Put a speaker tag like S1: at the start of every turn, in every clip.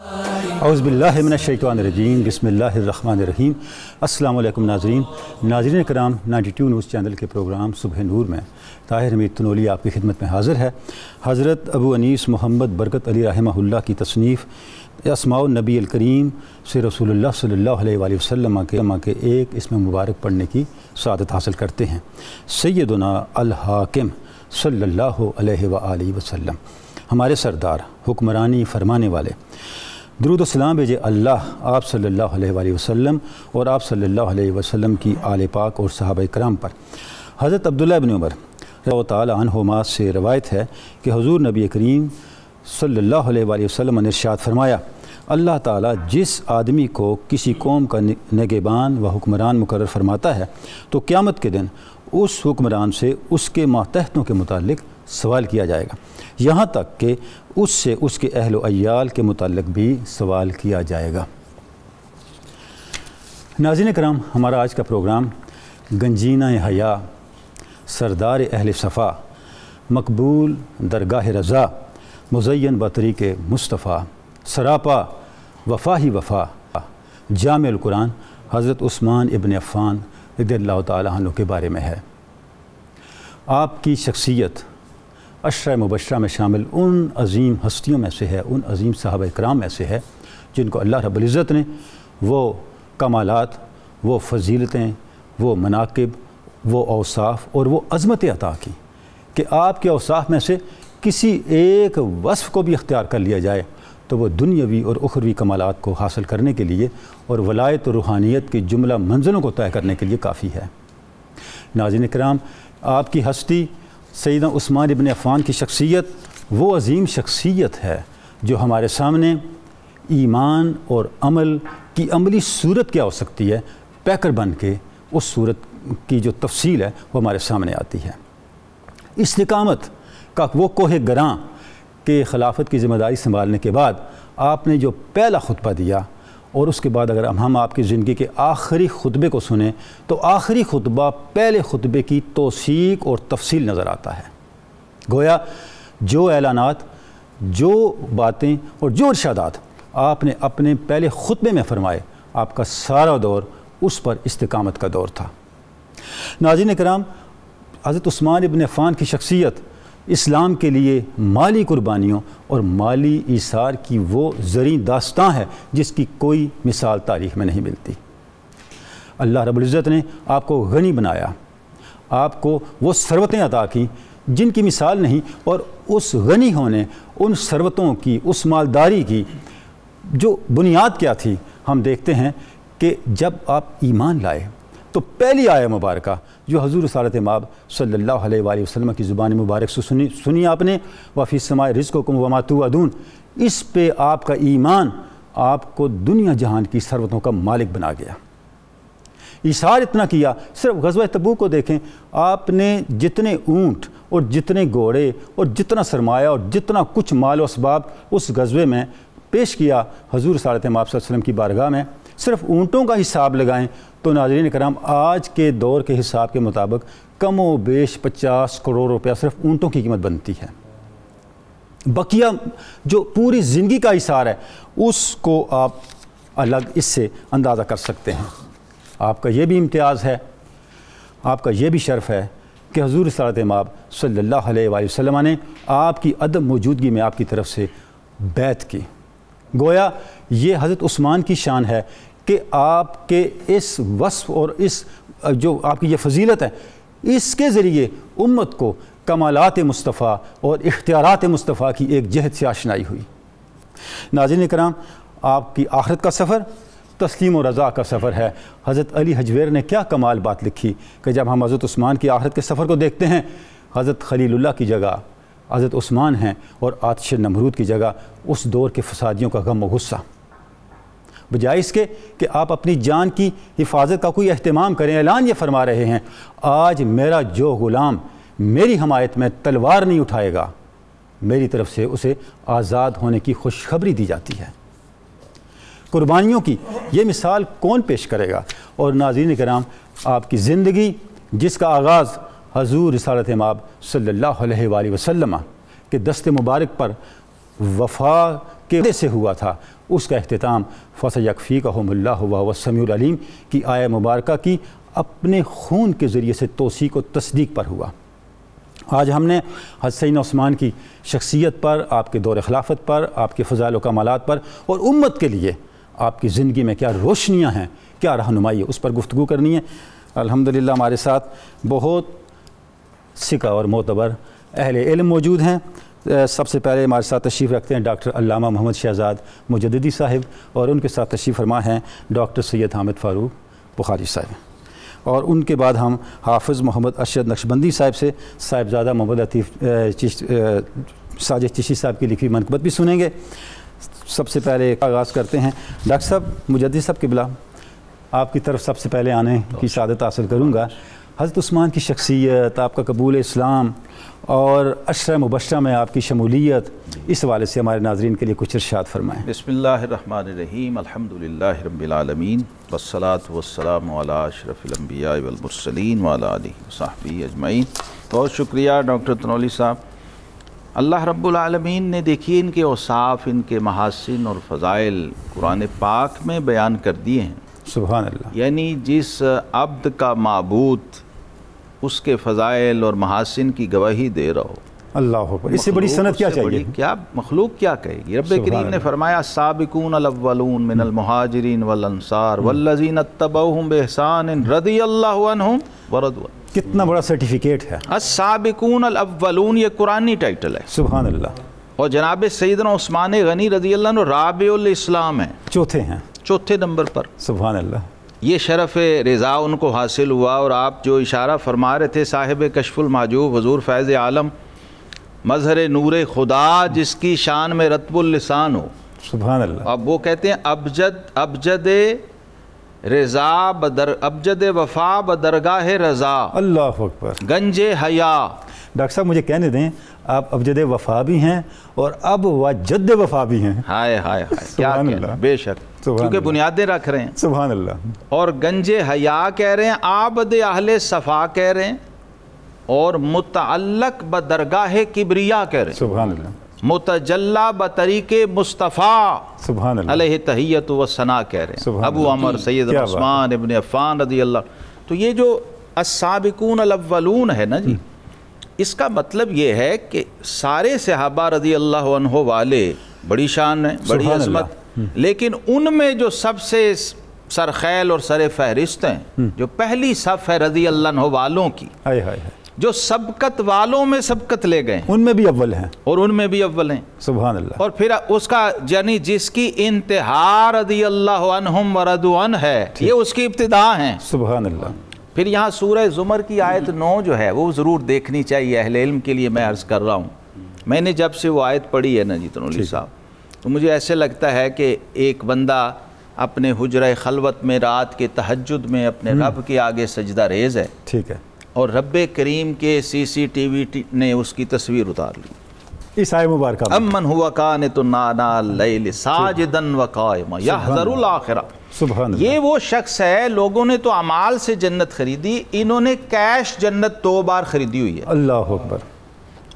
S1: اعوذ باللہ من الشیطان الرجیم بسم اللہ الرحمن الرحیم۔ السلام علیکم ناظرین کرام، 92 نیوز چینل کے پروگرام صبح نور میں طاہر حمید تنولی آپ کی خدمت میں حاضر ہے۔ حضرت ابو انیس محمد برکت علی رحمہ اللہ کی تصنیف اسماء النبی الکریم سے رسول اللہ صلی اللہ علیہ وآلہ وسلم کے ایک اسم مبارک پڑھنے کی سعادت حاصل کرتے ہیں۔ سیدنا الحاکم صلی اللہ علیہ وآلہ وسلم، ہمارے سردار، حکمرانی فرمانے والے، درود و سلام بھیجے اللہ آپ صلی اللہ علیہ وآلہ وسلم اور آپ صلی اللہ علیہ وسلم کی آل پاک اور صحابہ کرام پر۔ حضرت عبداللہ بن عمر رضی اللہ تعالی عنہما سے روایت ہے کہ حضور نبی کریم صلی اللہ علیہ وآلہ وسلم نے ارشاد فرمایا، اللہ تعالیٰ جس آدمی کو کسی قوم کا نگہبان و حکمران مقرر فرماتا ہے تو قیامت کے دن اس حکمران سے اس کے ماتحتوں کے متعلق سوال کیا جائے گا، یہاں تک کہ اس سے اس کے اہل و عیال کے متعلق بھی سوال کیا جائے گا۔ ناظرین کرام، ہمارا آج کا پروگرام گنجینہ حیا، سردار اہل صفا، مقبول درگاہ رضا، مزین بطریق مصطفیٰ، سراپا وفا ہی وفا، جامع القرآن حضرت عثمان ابن عفان رضی اللہ تعالیٰ عنہ کے بارے میں ہے۔ آپ کی شخصیت عشرہ مبشرہ میں شامل ان عظیم ہستیوں میں سے ہے، ان عظیم صحابہ کرام میں سے ہے جن کو اللہ رب العزت نے وہ کمالات، وہ فضیلتیں، وہ مناقب، وہ اوصاف اور وہ عظمتیں عطا کی کہ آپ کے اوصاف میں سے کسی ایک وصف کو بھی اختیار کر لیا جائے تو وہ دنیاوی اور اخروی کمالات کو حاصل کرنے کے لیے اور ولایت و روحانیت کی جملہ منزلوں کو طے کرنے کے لیے کافی ہے۔ ناظرین کرام، آپ کی ہستی سیدنا عثمان ابن عفان کی شخصیت وہ عظیم شخصیت ہے جو ہمارے سامنے ایمان اور عمل کی عملی صورت کیا ہو سکتی ہے پیکر بن کے اس صورت کی جو تفصیل ہے وہ ہمارے سامنے آتی ہے۔ استقامت کا وہ کوہ گراں کہ خلافت کی ذمہ داری سنبھالنے کے بعد آپ نے جو پہلا خطبہ دیا اور اس کے بعد اگر ہم آپ کی زندگی کے آخری خطبے کو سنیں تو آخری خطبہ پہلے خطبے کی توثیق اور تفصیل نظر آتا ہے۔ گویا جو اعلانات، جو باتیں اور جو ارشادات آپ نے اپنے پہلے خطبے میں فرمائے، آپ کا سارا دور اس پر استقامت کا دور تھا۔ ناظرین کرام، حضرت عثمان ابن عفان کی شخصیت اسلام کے لیے مالی قربانیوں اور مالی ایثار کی وہ زرعی داستاں ہے جس کی کوئی مثال تاریخ میں نہیں ملتی۔ اللہ رب العزت نے آپ کو غنی بنایا، آپ کو وہ ثروتیں عطا کیں جن کی مثال نہیں، اور اس غنی ہونے، ان ثروتوں کی، اس مالداری کی جو بنیاد کیا تھی، ہم دیکھتے ہیں کہ جب آپ ایمان لائے تو پہلی آیہ مبارکہ جو حضور رسالت مآب صلی اللہ علیہ وآلہ وسلم کی زبان مبارک سے سنی آپ نے، وَفِي السَّمَاءِ رِزْقُكُمْ وَمَا تُوعَدُونَ، اس پہ آپ کا ایمان آپ کو دنیا جہان کی ثروتوں کا مالک بنا گیا۔ ایثار اتنا کیا، صرف غزوہ تبوک کو دیکھیں، آپ نے جتنے اونٹ اور جتنے گھوڑے اور جتنا سرمایہ اور جتنا کچھ مال و اسباب اس غزوے میں پیش کیا حضور رسالت مآب صلی اللہ علیہ وسلم کی بارگاہ میں، صرف اونٹوں کا حساب لگائیں تو ناظرین کرام آج کے دور کے حساب کے مطابق کم و بیش 50 کروڑ روپیہ صرف اونٹوں کی قیمت بنتی ہے۔ بقیہ جو پوری زندگی کا حصار ہے اس کو آپ الگ اس سے اندازہ کر سکتے ہیں۔ آپ کا یہ بھی امتیاز ہے، آپ کا یہ بھی شرف ہے کہ حضور رسالت مآب صلی اللہ علیہ وآلہ وسلم نے آپ کی عدم موجودگی میں آپ کی طرف سے بیعت کی۔ گویا یہ حضرت عثمان کی شان ہے کہ آپ کے اس وصف اور اس جو آپ کی یہ فضیلت ہے، اس کے ذریعے امت کو کمالات مصطفیٰ اور اختیارات مصطفیٰ کی ایک جہت سے آشنائی ہوئی۔ ناظرین کرام، آپ کی آخرت کا سفر تسلیم و رضا کا سفر ہے۔ حضرت علی حجویر نے کیا کمال بات لکھی کہ جب ہم حضرت عثمان کی آخرت کے سفر کو دیکھتے ہیں، حضرت خلیل اللہ کی جگہ حضرت عثمان ہیں اور آتش نمرود کی جگہ اس دور کے فسادیوں کا غم و غصہ، بجائے اس کے کہ آپ اپنی جان کی حفاظت کا کوئی اہتمام کریں، اعلان یہ فرما رہے ہیں، آج میرا جو غلام میری حمایت میں تلوار نہیں اٹھائے گا، میری طرف سے اسے آزاد ہونے کی خوشخبری دی جاتی ہے۔ قربانیوں کی یہ مثال کون پیش کرے گا؟ اور ناظرین کرام، آپ کی زندگی جس کا آغاز حضور رسالت مآب صلی اللہ علیہ وآلہ وسلم کے دست مبارک پر وفا کے سے ہوا تھا، اس کا اختتام فَسَيَكْفِيكَهُمُ اللَّهُ وَهُوَ السَّمِيعُ الْعَلِيمُ کی آیہ مبارکہ کی اپنے خون کے ذریعے سے توثیق و تصدیق پر ہوا۔ آج ہم نے حضرت سیدنا عثمان کی شخصیت پر، آپ کے دور خلافت پر، آپ کے فضائل و کمالات پر اور امت کے لیے آپ کی زندگی میں کیا روشنیاں ہیں، کیا رہنمائی ہے، اس پر گفتگو کرنی ہے۔ الحمدللہ ہمارے ساتھ بہت ثقہ اور معتبر اہل علم موجود ہیں۔ سب سے پہلے ہمارے ساتھ تشریف رکھتے ہیں ڈاکٹر علامہ محمد شہزاد مجددی صاحب، اور ان کے ساتھ تشریف فرما ہیں ڈاکٹر سید حامد فاروق بخاری صاحب، اور ان کے بعد ہم حافظ محمد ارشد نقشبندی صاحب سے صاحبزادہ محمد لطیف ساجد چشتی صاحب کی لکھی منقبت بھی سنیں گے۔ سب سے پہلے آغاز کرتے ہیں ڈاکٹر صاحب مجددی صاحب قبلہ، آپ کی طرف سب سے پہلے آنے کی سعادت حاصل کروں گا۔ حضرت عثمان کی شخصیت، آپ کا قبول اسلام اور عشرہ مبشرہ میں آپ کی شمولیت، اس حوالے سے ہمارے ناظرین کے لیے کچھ ارشاد فرمائیں۔
S2: بسم اللہ الرحمن الرحیم، الحمدللہ رب العالمین، والصلاة والسلام علی اشرف الانبیاء والمرسلین وعلی آلہ وصحبہ اجمعین۔ بہت شکریہ ڈاکٹر تنولی صاحب۔ اللہ رب العالمین نے دیکھیے ان کے اوصاف، ان کے محاسن اور فضائل قرآن پاک میں بیان کر دیے ہیں۔
S1: سبحان اللہ۔
S2: یعنی جس عبد کا معبود اس کے فضائل اور محاسن کی گواہی دے رہا ہو،
S1: اللہ اکبر، اس سے بڑی سند کیا چاہیے؟
S2: کیا مخلوق کیا کہے گی؟ رب کریم نے فرمایا السابقون الاولون من المہاجرین والانصار والذین اتبعوہم بإحسان رضی اللہ عنہم ورضوا عنہ۔
S1: کتنا بڑا سرٹیفکیٹ ہے۔
S2: السابقون الاولون یہ قرآنی ٹائٹل ہے،
S1: سبحان اللہ،
S2: اور جناب سیدنا عثمان غنی رضی اللہ عنہ رابع الاسلام ہیں،
S1: چوتھے ہیں،
S2: چوتھے نمبر پر۔
S1: سبحان اللہ۔
S2: یہ شرف رضا ان کو حاصل ہوا، اور آپ جو اشارہ فرما رہے تھے صاحب کشف المحجوب حضور فیض عالم مظہر نور خدا جس کی شان میں رطب اللسان ہو،
S1: سبحان اللہ۔
S2: اب وہ کہتے ہیں ابجد رضا ابجد وفا بدرگاہ رضا،
S1: اللہ اکبر،
S2: گنج حیا۔
S1: ڈاکٹر صاحب مجھے کہنے دیں، آپ ابجد وفا بھی ہیں اور اب وجد وفا بھی ہیں۔
S2: ہائے ہائے ہائے، کیا کہنا، بے شک، کیونکہ بنیادیں رکھ رہے ہیں۔
S1: سبحان اللہ۔
S2: اور گنج حیا کہہ رہے ہیں، عابد اہل صفا کہہ رہے ہیں، اور متعلق بدرگاہ کبریا کہہ رہے ہیں،
S1: سبحان اللہ۔
S2: متجلا بطریق مصطفیٰ
S1: سبحان اللہ
S2: علیہ تحیت و ثنا کہہ رہے ہیں، ابو عمر سید عثمان ابن عفان رضی اللہ۔ تو یہ جو السابقون الاولون ہے نا جی، اس کا مطلب یہ ہے کہ سارے صحابہ رضی اللہ عنہ والے بڑی شان ہیں، بڑی عظمت، لیکن ان میں جو سب سے سرخیل اور سر فہرست ہیں، جو پہلی صف ہے رضی اللہ عنہ والوں کی، جو سبقت والوں میں سبقت لے گئے ہیں،
S1: ان میں بھی اول ہیں،
S2: اور ان میں بھی اول ہیں،
S1: سبحان اللہ۔
S2: اور پھر اس کا یعنی جس کی انتہا رضی اللہ عنہم ورضوا عنہ ہے، یہ اس کی ابتدا ہیں،
S1: سبحان اللہ۔
S2: پھر یہاں سورہ زمر کی آیت 9 جو ہے وہ ضرور دیکھنی چاہیے، اہل علم کے لیے میں عرض کر رہا ہوں۔ میں نے جب سے وہ آیت پڑھی ہے نا جی تنولی صاحب، تو مجھے ایسے لگتا ہے کہ ایک بندہ اپنے حجرہ خلوت میں رات کے تہجد میں اپنے رب کے آگے سجدہ ریز ہے،
S1: ٹھیک ہے، اور
S2: رب کریم کے CCTV نے اس کی تصویر اتار لی،
S1: اس آیت مبارکہ
S2: امن ہوا قانت آناء اللیل ساجدا وقائما یحذر الآخرہ۔
S1: سبحان اللہ۔
S2: یہ وہ شخص ہے، لوگوں نے تو اعمال سے جنت خریدی، انہوں نے کیش جنت 2 بار خریدی ہوئی ہے،
S1: اللہ اکبر۔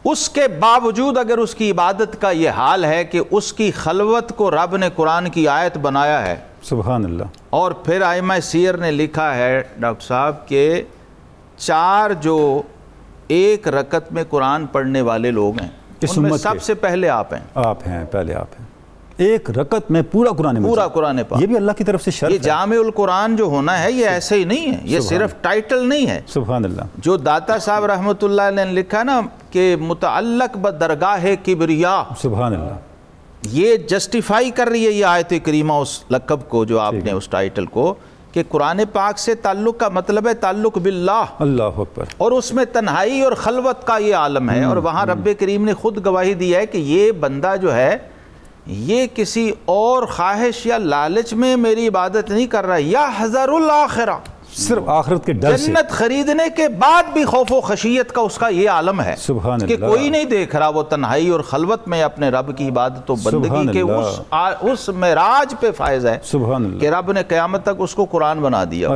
S2: اس کے باوجود اگر اس کی عبادت کا یہ حال ہے کہ اس کی خلوت کو رب نے قرآن کی آیت بنایا ہے،
S1: سبحان اللہ۔
S2: اور پھر ائمہ سیر نے لکھا ہے ڈاکٹر صاحب کہ 4 جو ایک رکعت میں قرآن پڑھنے والے لوگ ہیں، ان میں سب سے پہلے آپ ہیں،
S1: آپ ہیں، پہلے آپ ہیں، ایک رکعت میں پورا قرآن مجید،
S2: پورا قرآن پاک،
S1: یہ بھی اللہ کی طرف سے شرف ہے۔
S2: یہ جامع القرآن جو ہونا ہے یہ ایسے ہی نہیں ہے، یہ صرف ٹائٹل نہیں ہے۔
S1: سبحان اللہ۔
S2: جو داتا صاحب رحمۃ اللہ علیہ نے لکھا نا کہ متعلق بدرگاہ کبریا،
S1: سبحان اللہ،
S2: یہ جسٹیفائی کر رہی ہے یہ آیت کریمہ اس لقب کو جو آپ نے اس ٹائٹل کو، کہ قرآن پاک سے تعلق کا مطلب ہے تعلق باللہ،
S1: اللہ اکبر،
S2: اور اس میں تنہائی اور خلوت کا یہ عالم ہے، اور وہاں رب کریم نے خود گواہی دی ہے کہ یہ بندہ جو ہے یہ کسی اور خواہش یا لالچ میں میری عبادت نہیں کر رہا، یحذر الآخرہ،
S1: صرف آخرت کے ڈر سے،
S2: جنت خریدنے کے بعد بھی خوف و خشیت کا اس کا یہ عالم ہے،
S1: سبحان
S2: کہ
S1: اللہ،
S2: کوئی نہیں دیکھ رہا، وہ تنہائی اور خلوت میں اپنے رب کی عبادت و بندگی کے اس معراج پہ فائز ہے،
S1: سبحان اللہ،
S2: کہ رب نے قیامت تک اس کو قرآن بنا دیا۔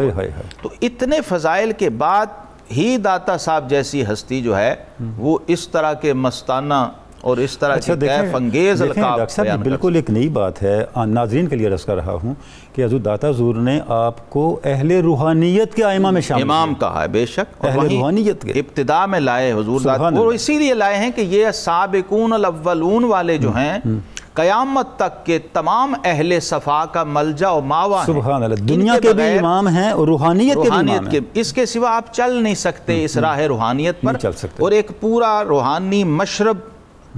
S2: تو اتنے فضائل کے بعد ہی داتا صاحب جیسی ہستی جو ہے وہ اس طرح کے مستانہ اور اس طرح کی کیف انگیز القاب
S1: ڈاکٹر صاحب بالکل ایک نئی بات ہے، ناظرین کے لیے عرض کر رہا ہوں کہ حضور داتا حضور نے آپ کو اہل روحانیت کے ائمہ میں شامل
S2: امام کہا ہے، بے شک، اور
S1: اہل روحانیت کے
S2: ابتدا میں لائے حضور داتا، اور اسی لیے لائے ہیں کہ یہ سابقون الاولون والے جو ہیں قیامت تک کے تمام اہل صفا کا ملجا و ماوا ہیں۔
S1: سبحان اللہ، دنیا کے بھی امام ہیں اور روحانیت کے بھی امام ہیں،
S2: اس کے سوا آپ چل نہیں سکتے اس راہ روحانیت پر، اور ایک پورا روحانی مشرب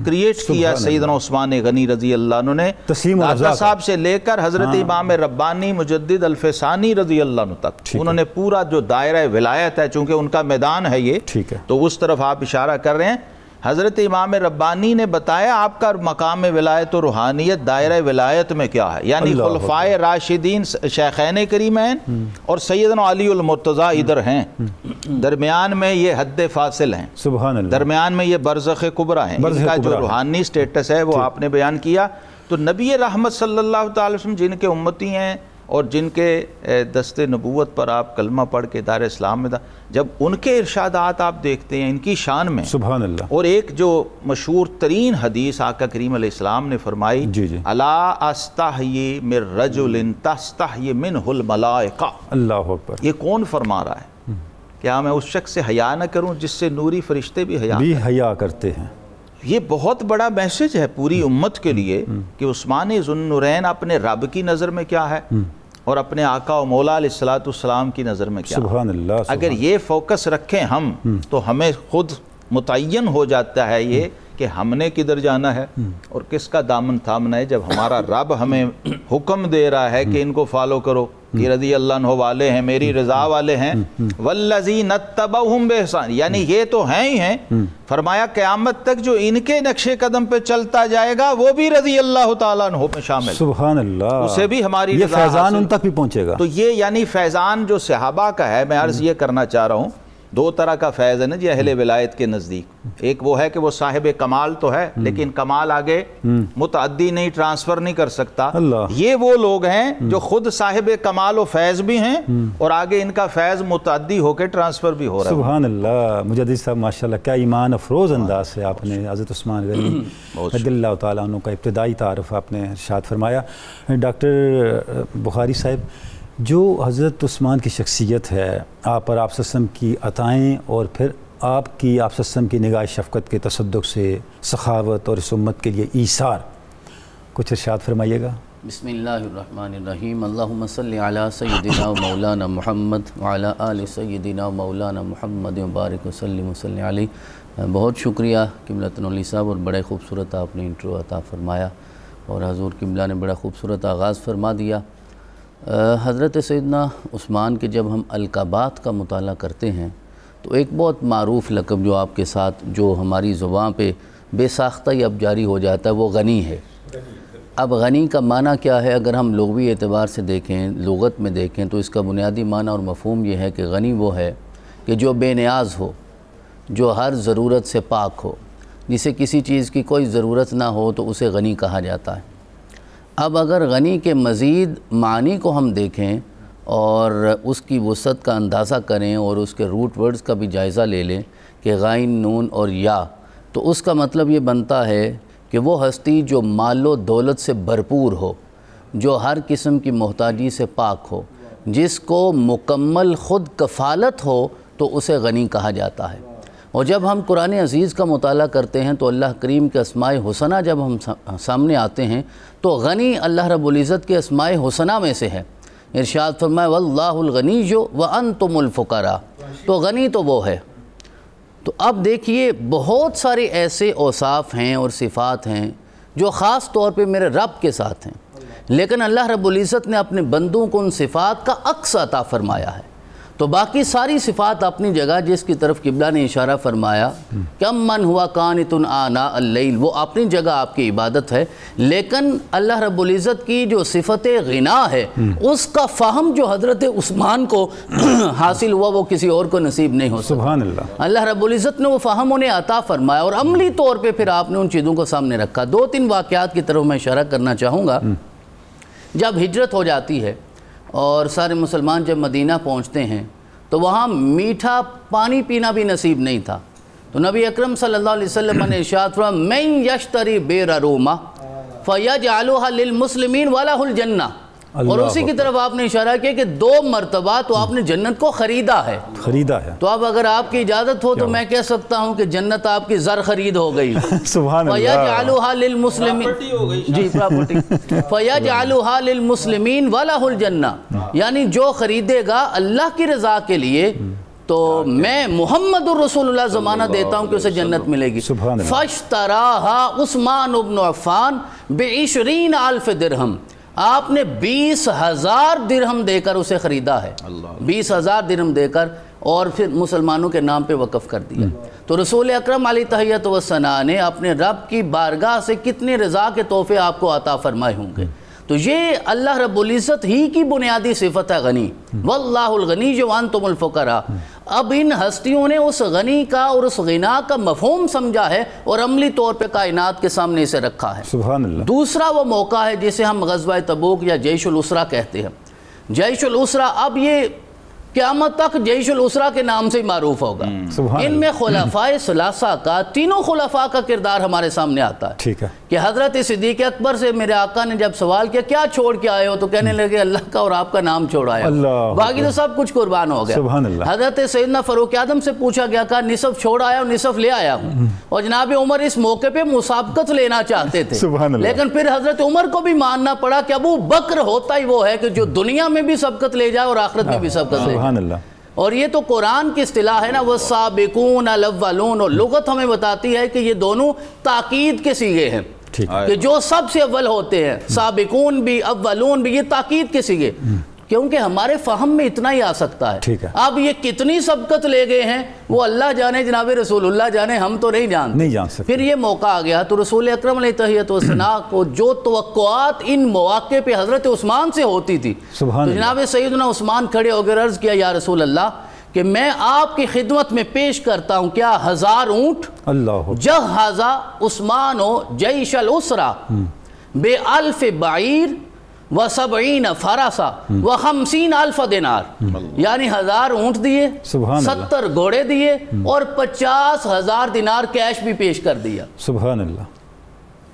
S2: کریٹ کیا سیدنا عثمان غنی رضی اللہ عنہ نے، داتا صاحب سے لے کر حضرت امام ربانی مجدد الفسانی رضی اللہ عنہ تک، انہوں نے پورا جو دائرہ ولایت ہے، چونکہ ان کا میدان ہے یہ، تو اس طرف آپ اشارہ کر رہے ہیں۔ حضرت امام ربانی نے بتایا آپ کا مقام ولایت و روحانیت دائرہ ولایت میں کیا ہے، یعنی خلفائے راشدین شیخین کریمین اور سیدنا علی المرتضی ادھر ہیں، درمیان میں یہ حد فاصل ہیں،
S1: سبحان اللہ،
S2: درمیان میں یہ برزخ کبریٰ ہیں، ان کا جو روحانی سٹیٹس ہے وہ آپ نے بیان کیا۔ تو نبی رحمت صلی اللہ تعالی وسلم جن کے امتی ہیں اور جن کے دست نبوت پر آپ کلمہ پڑھ کے دار اسلام میں جب ان کے ارشادات آپ دیکھتے ہیں ان کی شان میں،
S1: سبحان اللہ،
S2: اور ایک جو مشہور ترین حدیث آقا کریم علیہ السلام نے فرمائی، الا استحیی من رجل تستحیی منہ الملائکہ،
S1: اللہ اکبر،
S2: یہ کون فرما رہا ہے؟ کیا میں اس شخص سے حیا نہ کروں جس سے نوری فرشتے بھی
S1: حیا کرتے ہیں؟
S2: یہ بہت بڑا میسج ہے پوری امت کے لیے کہ عثمان ذو النورین اپنے رب کی نظر میں کیا ہے اور اپنے آقا و مولا علیہ السلام کی نظر میں کیا ہے۔
S1: سبحان اللہ،
S2: اگر یہ فوکس رکھیں ہم تو ہمیں خود متعین ہو جاتا ہے یہ کہ ہم نے کدھر جانا ہے اور کس کا دامن تھامنا ہے۔ جب ہمارا رب ہمیں حکم دے رہا ہے کہ ان کو فالو کرو، یہ رضی اللہ عنہ والے ہیں، میری رضا والے ہیں، والذین اتبعوہم بإحسان، یعنی یہ تو ہیں ہی ہیں، فرمایا قیامت تک جو ان کے نقش قدم پہ چلتا جائے گا وہ بھی رضی اللہ تعالیٰ عنہ میں شامل،
S1: سبحان اللہ،
S2: اسے بھی ہماری رضا،
S1: یہ فیضان ان تک بھی پہنچے گا۔
S2: تو یہ یعنی فیضان جو صحابہ کا ہے، میں عرض یہ کرنا چاہ رہا ہوں، دو طرح کا فیض ہے نا جی اہل ولایت کے نزدیک، ایک وہ ہے کہ وہ صاحب کمال تو ہے لیکن کمال آگے متعدی نہیں، ٹرانسفر نہیں کر سکتا، یہ وہ لوگ ہیں جو خود صاحب کمال و فیض بھی ہیں اور آگے ان کا فیض متعدی ہو کے ٹرانسفر بھی ہو رہا ہے۔
S1: سبحان اللہ، مجدد صاحب ماشاءاللہ کیا ایمان افروز انداز سے آپ نے حضرت عثمان غنی رضی اللہ تعالیٰ عنہ کا ابتدائی تعارف آپ نے ارشاد فرمایا۔ ڈاکٹر بخاری صاحب، جو حضرت عثمان کی شخصیت ہے، آپ پر آپ وسلم کی عطائیں اور پھر آپ کی آپ وسلم کی نگاہ شفقت کے تصدق سے سخاوت اور اس امت کے لیے ایثار، کچھ ارشاد فرمائیے گا۔
S3: بسم اللہ الرحمن الرحیم، اللہم صلی علی سیدنا و مولانا محمد وعلی آل سیدنا و مولانا محمد مبارک وسلم وسلم علیہ۔ بہت شکریہ قبلۃ علی صاحب، اور بڑے خوبصورت آپ نے انٹرو عطا فرمایا اور حضور قبلہ نے بڑا خوبصورت آغاز فرما دیا۔ حضرت سیدنا عثمان کے جب ہم القابات کا مطالعہ کرتے ہیں تو ایک بہت معروف لقب جو آپ کے ساتھ جو ہماری زبان پہ بے ساختہ ہی اب جاری ہو جاتا ہے وہ غنی ہے۔ اب غنی کا معنی کیا ہے؟ اگر ہم لغوی اعتبار سے دیکھیں، لغت میں دیکھیں، تو اس کا بنیادی معنی اور مفہوم یہ ہے کہ غنی وہ ہے کہ جو بے نیاز ہو، جو ہر ضرورت سے پاک ہو، جسے کسی چیز کی کوئی ضرورت نہ ہو تو اسے غنی کہا جاتا ہے۔ اب اگر غنی کے مزید معنی کو ہم دیکھیں اور اس کی وسعت کا اندازہ کریں اور اس کے روٹ ورڈز کا بھی جائزہ لے لیں کہ غین، نون اور یا، تو اس کا مطلب یہ بنتا ہے کہ وہ ہستی جو مال و دولت سے بھرپور ہو، جو ہر قسم کی محتاجی سے پاک ہو، جس کو مکمل خود کفالت ہو، تو اسے غنی کہا جاتا ہے۔ اور جب ہم قرآن عزیز کا مطالعہ کرتے ہیں تو اللہ کریم کے اسماء حسنہ جب ہم سامنے آتے ہیں تو غنی اللہ رب العزت کے اسماء حسنہ میں سے ہے۔ ارشاد فرمائے واللہ الغنی وانتم الفقراء، تو غنی تو وہ ہے۔ تو اب دیکھیے بہت سارے ایسے اوصاف ہیں اور صفات ہیں جو خاص طور پہ میرے رب کے ساتھ ہیں، لیکن اللہ رب العزت نے اپنے بندوں کو ان صفات کا عکس عطا فرمایا ہے۔ تو باقی ساری صفات اپنی جگہ، جس کی طرف قبلہ نے اشارہ فرمایا کم من ہوا قانت آناء اللیل، وہ اپنی جگہ آپ کی عبادت ہے، لیکن اللہ رب العزت کی جو صفت غنا ہے اس کا فہم جو حضرت عثمان کو حاصل ہوا وہ کسی اور کو نصیب نہیں ہو سکتا۔
S1: سبحان اللہ،
S3: اللہ رب العزت نے وہ فہم انہیں عطا فرمایا اور عملی طور پہ پھر آپ نے ان چیزوں کو سامنے رکھا۔ دو تین واقعات کی طرف میں اشارہ کرنا چاہوں گا۔ جب ہجرت ہو جاتی ہے اور سارے مسلمان جب مدینہ پہنچتے ہیں تو وہاں میٹھا پانی پینا بھی نصیب نہیں تھا، تو نبی اکرم صلی اللہ علیہ وسلم نے ارشاد فرمایا من یشتری بیر روما فیجعلها للمسلمین ولہ الجنہ، اور اسی کی طرف آپ نے اشارہ کیا کہ 2 مرتبہ تو آپ نے جنت کو خریدا ہے،
S1: تو
S3: اب اگر آپ کی اجازت ہو تو میں کہہ سکتا ہوں کہ جنت آپ کی زر خرید ہو گئی،
S1: سبحان اللہ،
S3: فَيَجْعَلُهَا لِلْمُسْلِمِينَ، جی پراپرٹی، فَيَجْعَلُهَا لِلْمُسْلِمِينَ وَلَهُ الْجَنَّةِ، یعنی جو خریدے گا اللہ کی رضا کے لیے تو میں محمد الرسول اللہ زمانہ دیتا ہوں کہ اسے جنت ملے گی۔ فَاشْتَرَاهَا عثمان بن عفان ب20 ألف درہم، آپ نے 20,000 درہم دے کر اسے خریدا ہے، 20,000 درہم دے کر، اور پھر مسلمانوں کے نام پہ وقف کر دیا۔ تو رسول اکرم علیہ تحیت و ثنا نے اپنے رب کی بارگاہ سے کتنے رضا کے تحفے آپ کو عطا فرمائے ہوں گے۔ تو یہ اللہ رب العزت ہی کی بنیادی صفت ہے غنی، واللہ الغنی وانتم الفقراء۔ اب ان ہستیوں نے اس غنی کا اور اس غنا کا مفہوم سمجھا ہے اور عملی طور پہ کائنات کے سامنے اسے رکھا ہے۔
S1: سبحان اللہ۔
S3: دوسرا وہ موقع ہے جسے ہم غزوہ تبوک یا جیش الاسرہ کہتے ہیں۔ جیش الاسرہ اب یہ قیامت تک جیش الاسرہ کے نام سے ہی معروف ہوگا۔ ان میں خلفائے ثلاثہ کا، تینوں خلفاء کا کردار ہمارے سامنے آتا ہے۔
S1: ٹھیک ہے
S3: کہ حضرت صدیق اکبر سے میرے آقا نے جب سوال کیا کیا چھوڑ کے آئے ہو، تو کہنے لگے اللہ کا اور آپ کا نام چھوڑ آئے ہو، باقی تو سب کچھ قربان ہو گیا۔
S1: سبحان اللہ۔
S3: حضرت سیدنا فاروق اعظم سے پوچھا گیا کہ نصف چھوڑ آیا اور نصف لے آیا ہوں، اور جناب عمر اس موقع پہ مسابقت لینا چاہتے تھے، لیکن پھر حضرت عمر کو بھی ماننا پڑا کہ ابو بکر ہوتا ہی وہ ہے کہ جو دنیا میں بھی سبقت لے جائے اور آخرت میں بھی سبقت لے جائے۔ اور یہ تو قرآن کی اصطلاح ہے نا، والسابقون الاولون، اور لغت ہمیں بتاتی ہے کہ یہ دونوں تاکید کے صیغے ہیں کہ جو سب سے اول ہوتے ہیں، سابقون بھی اولون بھی، یہ تاکید کے صیغے، کیونکہ ہمارے فہم میں اتنا ہی آ سکتا ہے۔ اب یہ کتنی سبقت لے گئے ہیں وہ اللہ جانے، جناب رسول اللہ جانے، ہم تو نہیں جانتے۔ پھر یہ موقع آ گیا تو رسول اکرم علیہ تحیت و ثنا کو جو توقعات ان مواقع پہ حضرت عثمان سے ہوتی تھی، تو جناب سیدنا عثمان کھڑے ہو کر عرض کیا یا رسول اللہ کہ میں آپ کی خدمت میں پیش کرتا ہوں کیا 1000 اونٹ، جہز عثمان جیش الاسرہ ب1000 بعیر و70 فرسا و50 ألف دینار، یعنی 1000 اونٹ دیے، 70 گھوڑے دیے، اور 50,000 دینار کیش بھی پیش کر دیا۔
S1: سبحان اللہ۔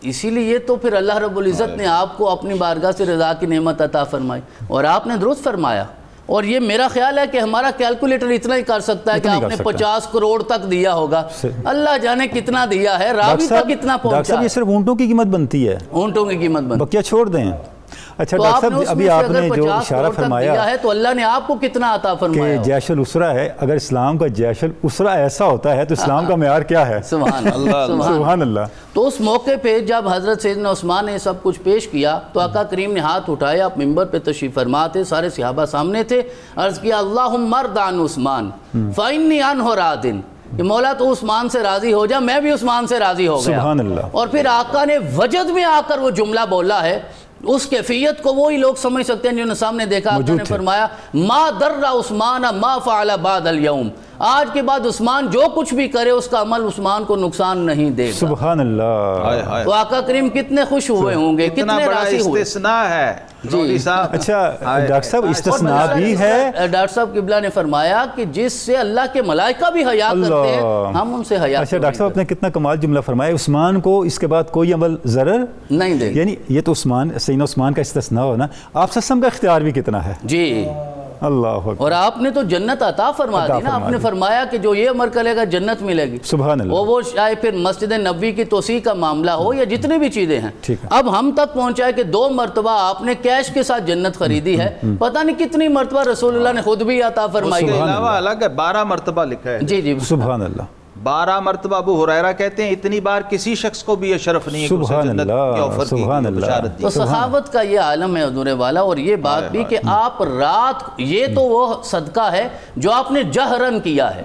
S3: اسی لیے تو پھر اللہ رب العزت نے آپ کو اپنی بارگاہ سے رضا کی نعمت عطا فرمائی، اور آپ نے درست فرمایا۔ اور یہ میرا خیال ہے کہ ہمارا کیلکولیٹر اتنا ہی کر سکتا ہے کہ آپ نے 50 کروڑ تک دیا ہوگا، اللہ جانے کتنا دیا ہے، راوی تک کتنا پہنچا ہے۔
S1: ڈاکٹر صاحب یہ صرف اونٹوں کی قیمت بنتی ہے،
S3: اونٹوں کی قیمت بنتی ہے،
S1: بقیہ چھوڑ دیں۔ اچھا ڈاکٹر صاحب ابھی آپ نے جو اشارہ فرمایا
S3: ہے تو اللہ نے آپ کو کتنا عطا فرمایا
S1: کہ جیش الاسرہ ہے، اگر اسلام کا جیش الاسرہ ایسا ہوتا ہے تو اسلام کا معیار کیا ہے؟
S3: سبحان اللہ،
S1: سبحان اللہ۔
S3: تو اس موقع پہ جب حضرت سیدنا عثمان نے سب کچھ پیش کیا تو آقا کریم نے ہاتھ اٹھایا، ممبر پہ تشریف فرما تھے، سارے صحابہ سامنے تھے، عرض کیا اللہم ارض عن عثمان فإنی عنہ راضٍ، کہ مولا تو عثمان سے راضی ہو جا، میں بھی عثمان سے راضی ہو گیا۔
S1: سبحان اللہ۔
S3: اور پھر آقا نے وجد میں آ کر وہ جملہ بولا ہے، اس کیفیت کو وہی لوگ سمجھ سکتے ہیں جنہوں نے سامنے دیکھا۔ آقا نے فرمایا ما در عثمان ما فعل بعد اليوم، آج کے بعد عثمان جو کچھ بھی کرے اس کا عمل عثمان کو نقصان نہیں دے گا۔
S1: سبحان اللہ۔
S3: تو آقا کریم کتنے خوش ہوئے ہوں گے، کتنے راضی ہوئے۔
S2: استثناء ہے جی صاحب۔
S1: اچھا ڈاکٹر صاحب استثناء بھی ہے،
S3: ڈاکٹر صاحب قبلہ نے فرمایا کہ جس سے اللہ کے ملائکہ بھی حیا کرتے ہیں ہم ان سے حیا۔
S1: اچھا ڈاکٹر صاحب آپ نے کتنا کمال جملہ فرمایا، عثمان کو اس کے بعد کوئی عمل ضرر
S3: نہیں دے،
S1: یعنی یہ تو سیدنا عثمان کا استثناء ہونا، آپ سسم کا اختیار بھی کتنا ہے۔
S3: جی
S1: اللہ،
S3: اور آپ نے تو جنت عطا فرما دی نا، آپ نے فرمایا کہ جو یہ عمل کرے گا جنت ملے گی۔
S1: سبحان اللہ۔
S3: وہ چاہے پھر مسجد نبوی کی توسیع کا معاملہ ہو یا جتنی بھی چیزیں ہیں، اب ہم تک پہنچا ہے کہ 2 مرتبہ آپ نے کیش کے ساتھ جنت خریدی ہے، پتہ نہیں کتنی مرتبہ رسول اللہ نے خود بھی عطا فرمائی ہے،
S2: الگ ہے، 12 مرتبہ لکھا ہے۔
S3: جی جی
S1: سبحان اللہ۔
S2: 12 مرتبہ ابو ہریرہ کہتے ہیں اتنی بار کسی شخص کو بھی یہ شرف نہیں ہے کہ اسے جنت کی آفر کی بشارت دی۔
S3: تو سخاوت کا یہ عالم ہے حضور والا، اور یہ بات بھی کہ آپ رات، یہ تو وہ صدقہ ہے جو آپ نے جہرن کیا ہے،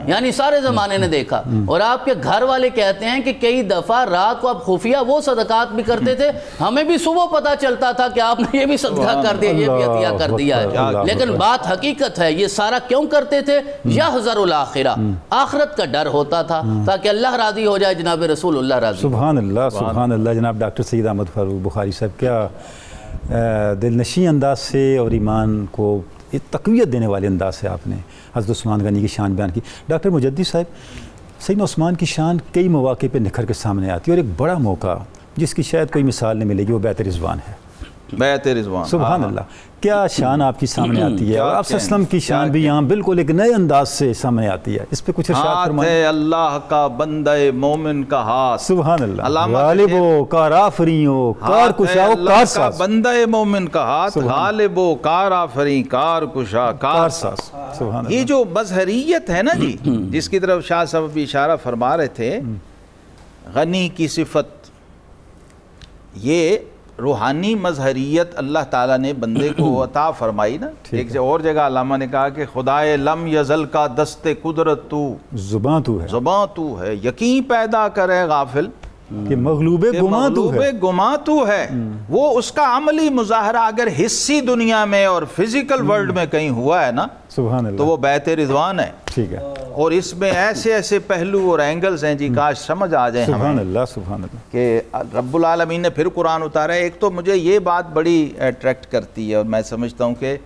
S3: یعنی سارے زمانے نے دیکھا، اور آپ کے گھر والے کہتے ہیں کہ کئی دفعہ رات کو آپ خفیہ وہ صدقات بھی کرتے تھے، ہمیں بھی صبح پتا چلتا تھا کہ آپ نے یہ بھی صدقہ کر دیا، یہ بھی عطیہ کر دیا ہے، لیکن بات حقیقت ہے یہ سارا کیوں کرتے تھے؟ یحذر الآخرہ، آخرت کا ڈر ہوتا تھا تاکہ اللہ راضی ہو جائے، جناب رسول اللہ راضی۔
S1: سبحان اللہ، سبحان اللہ۔ جناب ڈاکٹر سید احمد فاروق بخاری صاحب کیا دل نشیں انداز سے اور ایمان کو تقویت دینے والے انداز سے آپ نے حضرت عثمان غنی کی شان بیان کی۔ ڈاکٹر مجدد صاحب سیدنا عثمان کی شان کئی مواقع پہ نکھر کے سامنے آتی ہے، اور ایک بڑا موقع جس کی شاید کوئی مثال نہیں ملے گی وہ بیعت رضوان ہے۔
S2: بیعت رضوان،
S1: سبحان اللہ، کیا شان آپ کی سامنے آتی ہے، اور آپ صلی اللہ علیہ وسلم کی شان بھی یہاں بالکل ایک نئے انداز سے سامنے آتی ہے۔ اس پہ کچھ ارشاد فرمائیں۔
S2: ہاتھ ہے اللہ کا بندہ مومن کا ہاتھ،
S1: سبحان اللہ، غالب و کار آفریں و کار کشا و کار ساز،
S2: بندہ مومن کا ہاتھ، غالب و کار آفریں کار کشا کار ساز۔
S1: سبحان اللہ،
S2: یہ جو مظہریت ہے نا جی، جس کی طرف شاہ صاحب بھی اشارہ فرما رہے تھے، غنی کی صفت، یہ روحانی مظہریت اللہ تعالیٰ نے بندے کو عطا فرمائی نا۔ ایک اور جگہ علامہ نے کہا کہ خدائے لم یزل کا دست قدرت تو،
S1: زباں تو ہے،
S2: زباں تو ہے، یقین پیدا کرے غافل
S1: کہ مغلوب گماں تو ہے،
S2: مغلوب گماں تو ہے۔ وہ اس کا عملی مظاہرہ اگر حصی دنیا میں اور فزیکل ورلڈ میں کہیں ہوا ہے نا،
S1: سبحان اللہ،
S2: تو وہ بیعت رضوان ہے۔
S1: ٹھیک ہے،
S2: اور اس میں ایسے ایسے پہلو اور اینگلز ہیں جی، کاش سمجھ آ جائیں
S1: سبحان
S2: ہمیں
S1: اللہ، سبحان اللہ،
S2: کہ رب العالمین نے پھر قرآن اتارا ہے۔ ایک تو مجھے یہ بات بڑی اٹریکٹ کرتی ہے، اور میں سمجھتا ہوں کہ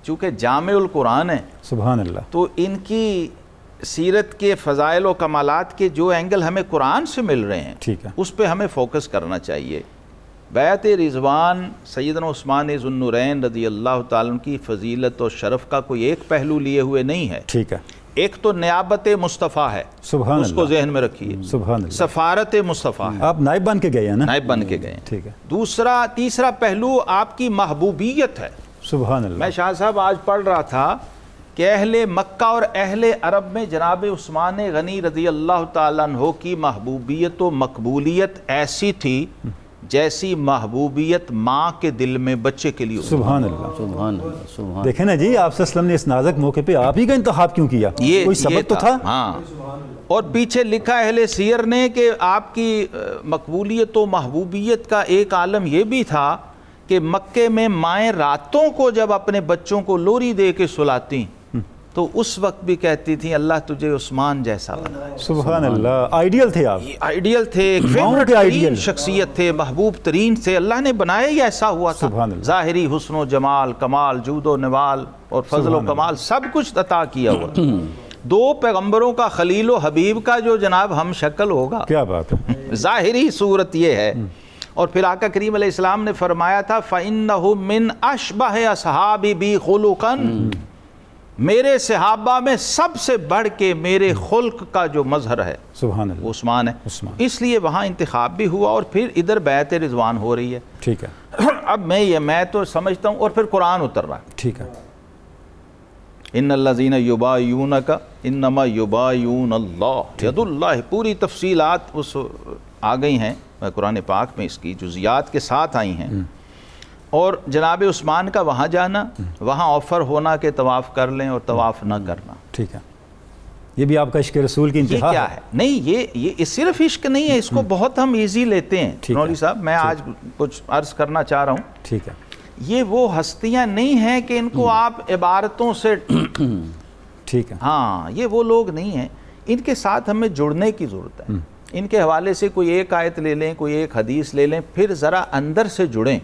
S2: چونکہ جامع القرآن ہے،
S1: سبحان اللہ،
S2: تو ان کی سیرت کے فضائل و کمالات کے جو اینگل ہمیں قرآن سے مل رہے ہیں،
S1: ٹھیک ہے،
S2: اس پہ ہمیں فوکس کرنا چاہیے۔ بیعت رضوان سیدنا عثمان ذو النورین رضی اللہ تعالیٰ عنہ کی فضیلت اور شرف کا کوئی ایک پہلو لیے ہوئے نہیں ہے۔
S1: ٹھیک ہے،
S2: ایک تو نیابت مصطفیٰ ہے،
S1: سبحان
S2: اس کو
S1: اللہ،
S2: ذہن میں رکھیے،
S1: سبحان اللہ،
S2: سفارت مصطفیٰ ہے،
S1: آپ نائب بن کے گئے ہیں نا،
S2: نائب بن کے گئے۔
S1: ٹھیک ہے،
S2: تیسرا پہلو آپ کی محبوبیت ہے۔
S1: سبحان اللہ،
S2: میں شاہ صاحب آج پڑھ رہا تھا کہ اہل مکہ اور اہل عرب میں جناب عثمان غنی رضی اللہ تعالیٰ عنہ کی محبوبیت و مقبولیت ایسی تھی جیسی محبوبیت ماں کے دل میں بچے کے لیے ہوتی۔
S1: سبحان اللہ،
S3: سبحان اللہ، سبحان
S1: دیکھیں نا جی، آپ صلی اللہ علیہ وسلم نے اس نازک موقع پہ آپ ہی کا انتخاب کیوں کیا؟ کوئی سبب تو تھا؟
S2: ہاں، اور پیچھے لکھا اہل سیر نے کہ آپ کی مقبولیت و محبوبیت کا ایک عالم یہ بھی تھا کہ مکے میں مائیں راتوں کو جب اپنے بچوں کو لوری دے کے سلاتی تو اس وقت بھی کہتی تھیں اللہ تجھے عثمان جیسا بنا۔
S1: سبحان اللہ، آئیڈیل تھے آپ،
S2: آئیڈیل تھے، ایک فیورٹ ترین شخصیت تھے، محبوب ترین تھے، اللہ نے بنایا ہی ایسا ہوا تھا۔ ظاہری حسن و جمال، کمال، جود و نوال اور فضل و کمال سب کچھ عطا کیا ہوا۔ دو پیغمبروں کا خلیل و حبیب کا جو جناب ہم شکل ہوگا،
S1: کیا بات ہے،
S2: ظاہری صورت یہ ہے۔ اور پھر آقا کریم علیہ السلام نے فرمایا تھا فَإِنَّهُ مِنْ أَشْبَهِ أَصْحَابِ بِي خُلُقًا، میرے صحابہ میں سب سے بڑھ کے میرے خلق کا جو مظہر ہے
S1: سبحان اللہ،
S2: وہ عثمان ہے، اس لیے وہاں انتخاب بھی ہوا، اور پھر ادھر بیعت رضوان ہو رہی ہے۔
S1: ٹھیک ہے،
S2: اب میں تو سمجھتا ہوں، اور پھر قرآن اتر رہا ہے،
S1: ٹھیک ہے،
S2: ان الذین یبایعونک انما یبایعون اللہ ید اللہ، پوری تفصیلات اس آ گئی ہیں قرآن پاک میں، اس کی جزیات کے ساتھ آئی ہیں۔ اور جناب عثمان کا وہاں جانا، وہاں آفر ہونا کہ طواف کر لیں اور طواف نہ کرنا،
S1: ٹھیک ہے، یہ بھی آپ کا عشق رسول کی انتہا
S2: یہ کیا ہے؟ نہیں، یہ صرف عشق نہیں ہے، اس کو بہت ہم ایزی لیتے ہیں۔ نوری صاحب، میں آج کچھ عرض کرنا چاہ رہا ہوں،
S1: ٹھیک ہے،
S2: یہ وہ ہستیاں نہیں ہیں کہ ان کو آپ عبارتوں سے،
S1: ٹھیک ہے،
S2: ہاں، یہ وہ لوگ نہیں ہیں، ان کے ساتھ ہمیں جڑنے کی ضرورت ہے۔ ان کے حوالے سے کوئی ایک آیت لے لیں، کوئی ایک حدیث لے لیں، پھر ذرا اندر سے جڑیں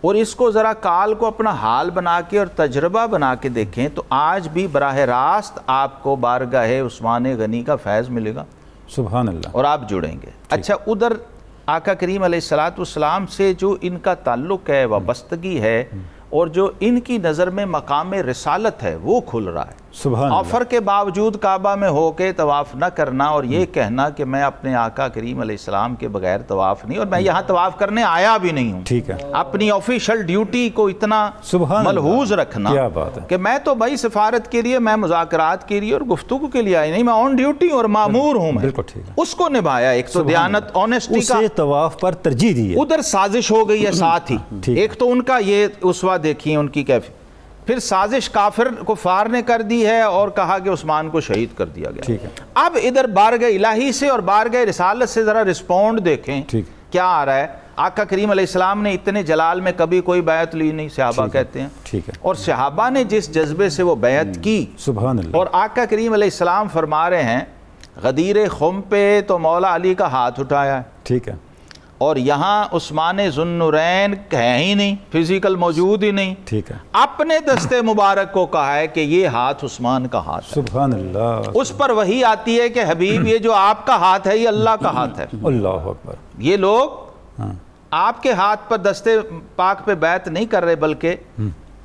S2: اور اس کو ذرا کال کو اپنا حال بنا کے اور تجربہ بنا کے دیکھیں، تو آج بھی براہ راست آپ کو بارگاہ عثمان غنی کا فیض ملے گا،
S1: سبحان اللہ،
S2: اور آپ جڑیں گے۔ اچھا، ادھر آقا کریم علیہ السلام سے جو ان کا تعلق ہے، وابستگی ہے، اور جو ان کی نظر میں مقام رسالت ہے، وہ کھل رہا ہے۔
S1: سبحان اللہ،
S2: آفر کے باوجود کعبہ میں ہو کے طواف نہ کرنا اور یہ کہنا کہ میں اپنے آقا کریم علیہ السلام کے بغیر طواف نہیں، اور میں یہاں طواف کرنے آیا بھی نہیں ہوں،
S1: ٹھیک ہے،
S2: اپنی آفیشل ڈیوٹی کو اتنا
S1: سبحان
S2: ملحوظ
S1: اللہ،
S2: رکھنا
S1: کیا بات ہے،
S2: کہ میں تو بھائی سفارت کے لیے، میں مذاکرات کے لیے اور گفتگو کے لیے آئی نہیں، میں آن ڈیوٹی اور مامور ہوں، میں
S1: بالکل ٹھیک ہے،
S2: اس کو نبھایا۔ ایک تو دیانت، آنیسٹی کا،
S1: اسے طواف پر ترجیح دی ہے،
S2: ادھر سازش ہو گئی ہے ساتھ ہی۔ ایک تو ان کا یہ اسوہ دیکھیے ان کی کیفیت، پھر سازش کافر کفار نے کر دی ہے اور کہا کہ عثمان کو شہید کر دیا گیا۔
S1: ٹھیک ہے،
S2: اب ادھر بارگاہ الہی سے اور بارگاہ رسالت سے ذرا رسپونڈ دیکھیں کیا آ رہا ہے۔ آقا کریم علیہ السلام نے اتنے جلال میں کبھی کوئی بیعت لی نہیں، صحابہ کہتے ہیں،
S1: ٹھیک ہے،
S2: اور صحابہ نے جس جذبے سے وہ بیعت کی،
S1: سبحان اللہ،
S2: اور آقا کریم علیہ السلام فرما رہے ہیں غدیر خم پہ تو مولا علی کا ہاتھ اٹھایا ہے،
S1: ٹھیک ہے،
S2: اور یہاں عثمان ذوالنورین ہے ہی نہیں، فزیکل موجود ہی نہیں،
S1: ٹھیک ہے،
S2: اپنے دستے مبارک کو کہا ہے کہ یہ ہاتھ عثمان کا ہاتھ ہے۔
S1: سبحان اللہ،
S2: اس پر وحی آتی ہے کہ حبیب یہ جو آپ کا ہاتھ ہے یہ اللہ کا ہاتھ ہے۔
S1: اللہ اکبر۔
S2: یہ لوگ آپ کے ہاتھ پر دستے پاک پہ بیعت نہیں کر رہے، بلکہ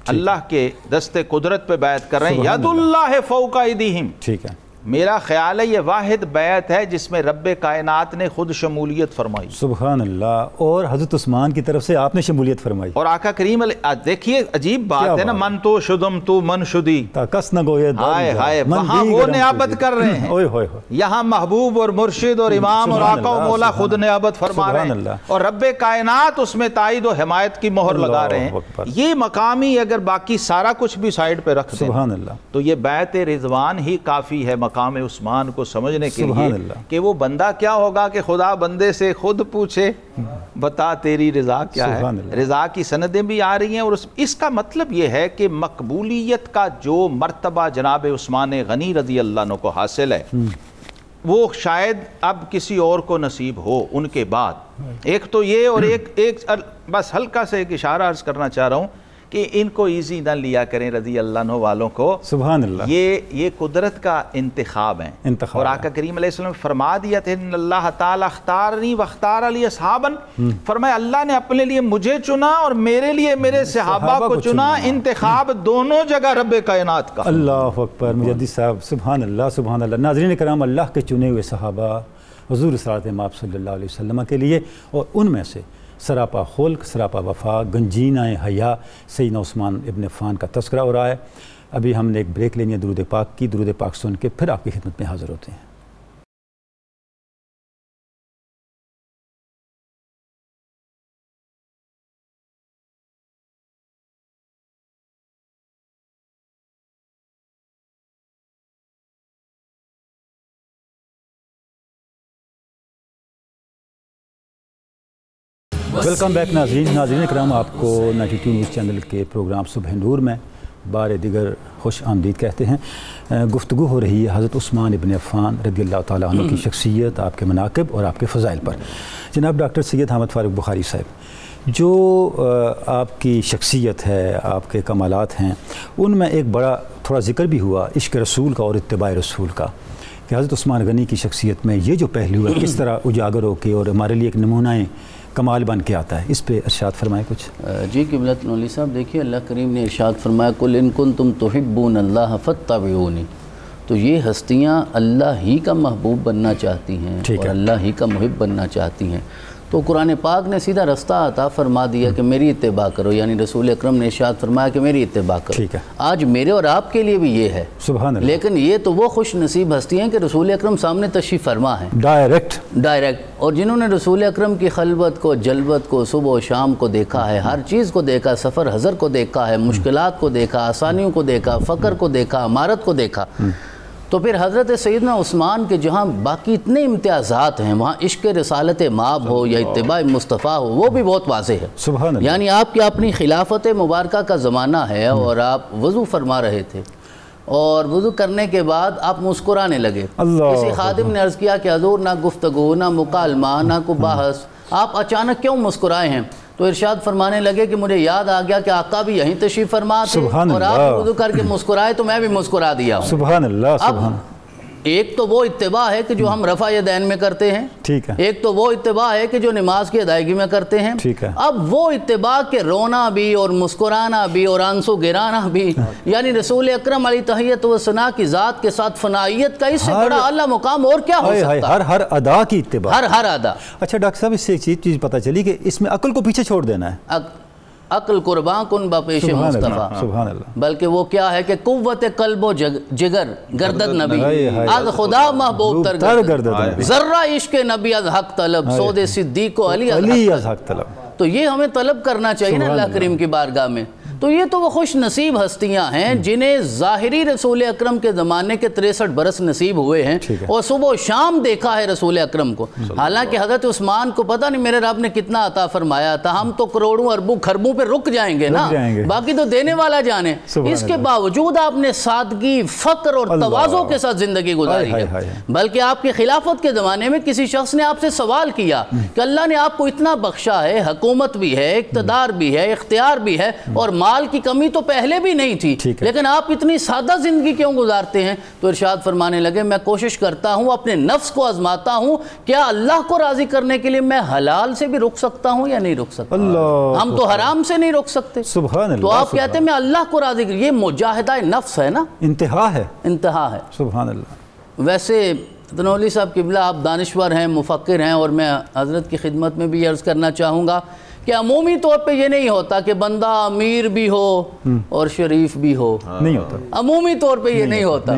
S2: اللہ کے دستے قدرت پہ بیعت کر رہے ہیں۔ ید اللہ فوق ایدیہم،
S1: ٹھیک ہے،
S2: میرا خیال ہے یہ واحد بیعت ہے جس میں رب کائنات نے خود شمولیت فرمائی،
S1: سبحان اللہ، اور حضرت عثمان کی طرف سے آپ نے شمولیت فرمائی،
S2: اور آقا کریم دیکھیے عجیب بات ہے نا، من تو شدم تو من شدی،
S1: کس نہ گوئے
S2: ہائے ہائے، وہاں وہ نیابت کر رہے ہیں، یہاں محبوب اور مرشد اور امام اور آقا و مولا خود نیابت فرما رہے ہیں، اور رب کائنات اس میں تائید و حمایت کی مہر لگا رہے ہیں۔ یہ مقامی اگر باقی سارا کچھ بھی سائیڈ پہ رکھ دیں
S1: سبحان اللہ،
S2: تو یہ بیعت رضوان ہی کافی ہے مقام عثمان کو سمجھنے کے لیے کہ وہ بندہ کیا ہوگا کہ خدا بندے سے خود پوچھے بتا تیری رضا کیا ہے۔ رضا کی سندیں بھی آ رہی ہیں، اور اس کا مطلب یہ ہے کہ مقبولیت کا جو مرتبہ جناب عثمان غنی رضی اللہ عنہ کو حاصل ہے وہ شاید اب کسی اور کو نصیب ہو ان کے بعد۔ ایک تو یہ، اور ایک بس ہلکا سے ایک اشارہ عرض کرنا چاہ رہا ہوں کہ ان کو ایزی نہ لیا کریں رضی اللہ عنہ والوں کو،
S1: سبحان اللہ،
S2: یہ قدرت کا انتخاب ہے۔ اور آقا کریم علیہ السلام فرما دیا تھا ان اللہ تعالی اختارنی واختار علی اصحابا، فرمایا اللہ نے اپنے لیے مجھے چنا اور میرے لیے میرے صحابہ کو چنا، انتخاب دونوں جگہ رب کائنات کا۔
S1: اللہ اکبر، مجدد صاحب، سبحان اللہ سبحان اللہ۔ ناظرین کرام، اللہ کے چنے ہوئے صحابہ حضور صلی اللہ علیہ وسلم کے لیے، اور ان میں سے سراپا خلق، سراپا وفا، گنجینہ حیا سیدنا عثمان ابن عفان کا تذکرہ ہو رہا ہے۔ ابھی ہم نے ایک بریک لینی ہے درود پاک کی، درود پاک سن کے پھر آپ کی خدمت میں حاضر ہوتے ہیں۔ ویلکم بیک ناظرین اکرام، آپ کو 92 نیوز چینل کے پروگرام صبح نور میں بار دیگر خوش آمدید کہتے ہیں۔ گفتگو ہو رہی ہے حضرت عثمان ابن عفان رضی اللہ تعالیٰ عنہ کی شخصیت، آپ کے مناقب اور آپ کے فضائل پر۔ جناب ڈاکٹر سید حامد فاروق بخاری صاحب، جو آپ کی شخصیت ہے، آپ کے کمالات ہیں، ان میں ایک بڑا تھوڑا ذکر بھی ہوا عشق رسول کا اور اتباع رسول کا، کہ حضرت عثمان غنی کی شخصیت میں یہ جو پہلو ہے کس طرح اجاگر ہو کے اور ہمارے لیے ایک نمونہ کمال بن کے آتا ہے، اس پہ ارشاد فرمائے کچھ۔
S3: جی قبلۃ مولوی صاحب، دیکھیے اللہ کریم نے ارشاد فرمایا قل ان کنتم تحبون اللہ فاتبعونی، تو یہ ہستیاں اللہ ہی کا محبوب بننا چاہتی ہیں اور اللہ ہی کا محب بننا چاہتی ہیں، تو قرآن پاک نے سیدھا رستہ عطا فرما دیا کہ میری اتباع کرو، یعنی رسول اکرم نے ارشاد فرمایا کہ میری اتباع کرو۔ آج میرے اور آپ کے لیے بھی یہ ہے،
S1: سبحان اللہ،
S3: لیکن یہ تو وہ خوش نصیب ہستی ہیں کہ رسول اکرم سامنے تشریف فرما ہے ڈائریکٹ، اور جنہوں نے رسول اکرم کی خلوت کو، جلوت کو، صبح و شام کو دیکھا ہے، ہر چیز کو دیکھا، سفر حضر کو دیکھا ہے، مشکلات کو دیکھا، آسانیوں کو دیکھا، فقر کو دیکھا، امارت کو دیکھا، تو پھر حضرت سیدنا عثمان کے جہاں باقی اتنے امتیازات ہیں، وہاں عشق رسالت مآب ہو یا اتباع مصطفیٰ ہو، وہ بھی بہت واضح ہے۔
S1: سبحان اللہ،
S3: یعنی آپ کی اپنی خلافت مبارکہ کا زمانہ ہے اور آپ وضو فرما رہے تھے، اور وضو کرنے کے بعد آپ مسکرانے لگے، کسی خادم نے عرض کیا کہ حضور نہ گفتگو، نہ مکالمہ، نہ کوئی بحث، آپ اچانک کیوں مسکرائے ہیں؟ تو ارشاد فرمانے لگے کہ مجھے یاد آ گیا کہ آقا بھی یہیں تشریف فرما تھے اور آپ وضو کر کے مسکرائے تو میں بھی مسکرا دیا ہوں۔
S1: سبحان اللہ، سبحان اللہ۔
S3: ایک تو وہ اتباع ہے کہ جو ہم رفع یدین میں کرتے ہیں،
S1: ٹھیک ہے،
S3: ایک تو وہ اتباع ہے کہ جو نماز کی ادائیگی میں کرتے ہیں،
S1: ٹھیک ہے۔
S3: اب وہ اتباع کے رونا بھی اور مسکرانا بھی اور آنسو گرانا بھی، یعنی رسول اکرم علیہ تحیت و ثنا کی ذات کے ساتھ فنائیت کا اس سے بڑا اعلیٰ مقام اور کیا ہو سکتا ہے؟
S1: ہر ادا کی اتباع،
S3: ہر ادا۔
S1: اچھا ڈاکٹر صاحب، اس سے ایک چیز پتہ چلی کہ اس میں عقل کو پیچھے چھوڑ دینا ہے،
S3: عقل قربان کن با پیش مصطفیٰ،
S1: سبحان اللہ،
S3: بلکہ وہ کیا ہے کہ قوت قلب و جگر گردد نبی، از خدا محبوب تر گردد، ذرہ عشق نبی از حق طلب، سود صدیق و علی از حق طلب۔ تو یہ ہمیں طلب کرنا چاہیے نا اللہ کریم کی بارگاہ میں۔ تو یہ تو وہ خوش نصیب ہستیاں ہیں جنہیں ظاہری رسول اکرم کے زمانے کے 63 برس نصیب ہوئے ہیں اور صبح و شام دیکھا ہے رسول اکرم کو. حالانکہ حضرت عثمان کو پتہ نہیں میرے رب نے کتنا عطا فرمایا تھا، ہم تو کروڑوں اربوں خربوں پہ رک جائیں گے نا، باقی تو دینے والا جانے. اس کے باوجود آپ نے سادگی، فقر اور تواضع کے ساتھ زندگی گزاری ہے. بلکہ آپ کے خلافت کے زمانے میں کسی شخص نے آپ سے سوال کیا کہ اللہ نے آپ کو اتنا بخشا ہے، حکومت بھی ہے، اقتدار بھی ہے، اختیار بھی ہے اور مال کی کمی تو پہلے بھی نہیں تھی، لیکن آپ اتنی سادہ زندگی کیوں گزارتے ہیں؟ تو ارشاد فرمانے لگے میں کوشش کرتا ہوں، اپنے نفس کو آزماتا ہوں، کیا اللہ کو راضی کرنے کے لیے میں حلال سے بھی رک سکتا ہوں یا نہیں رک سکتا. ہم تو حرام سے نہیں رک سکتے. تو آپ کہتے ہیں میں اللہ کو راضی کر، یہ مجاہدہ نفس ہے نا، انتہا ہے.
S1: سبحان اللہ.
S3: ویسے تنولی صاحب قبلہ آپ دانشور ہیں، مفکر ہیں، اور میں حضرت کی خدمت میں بھی عرض کرنا چاہوں گا کہ عمومی طور پہ یہ نہیں ہوتا کہ بندہ امیر بھی ہو اور شریف بھی ہو. نہیں ہوتا. عمومی طور پہ یہ نہیں ہوتا.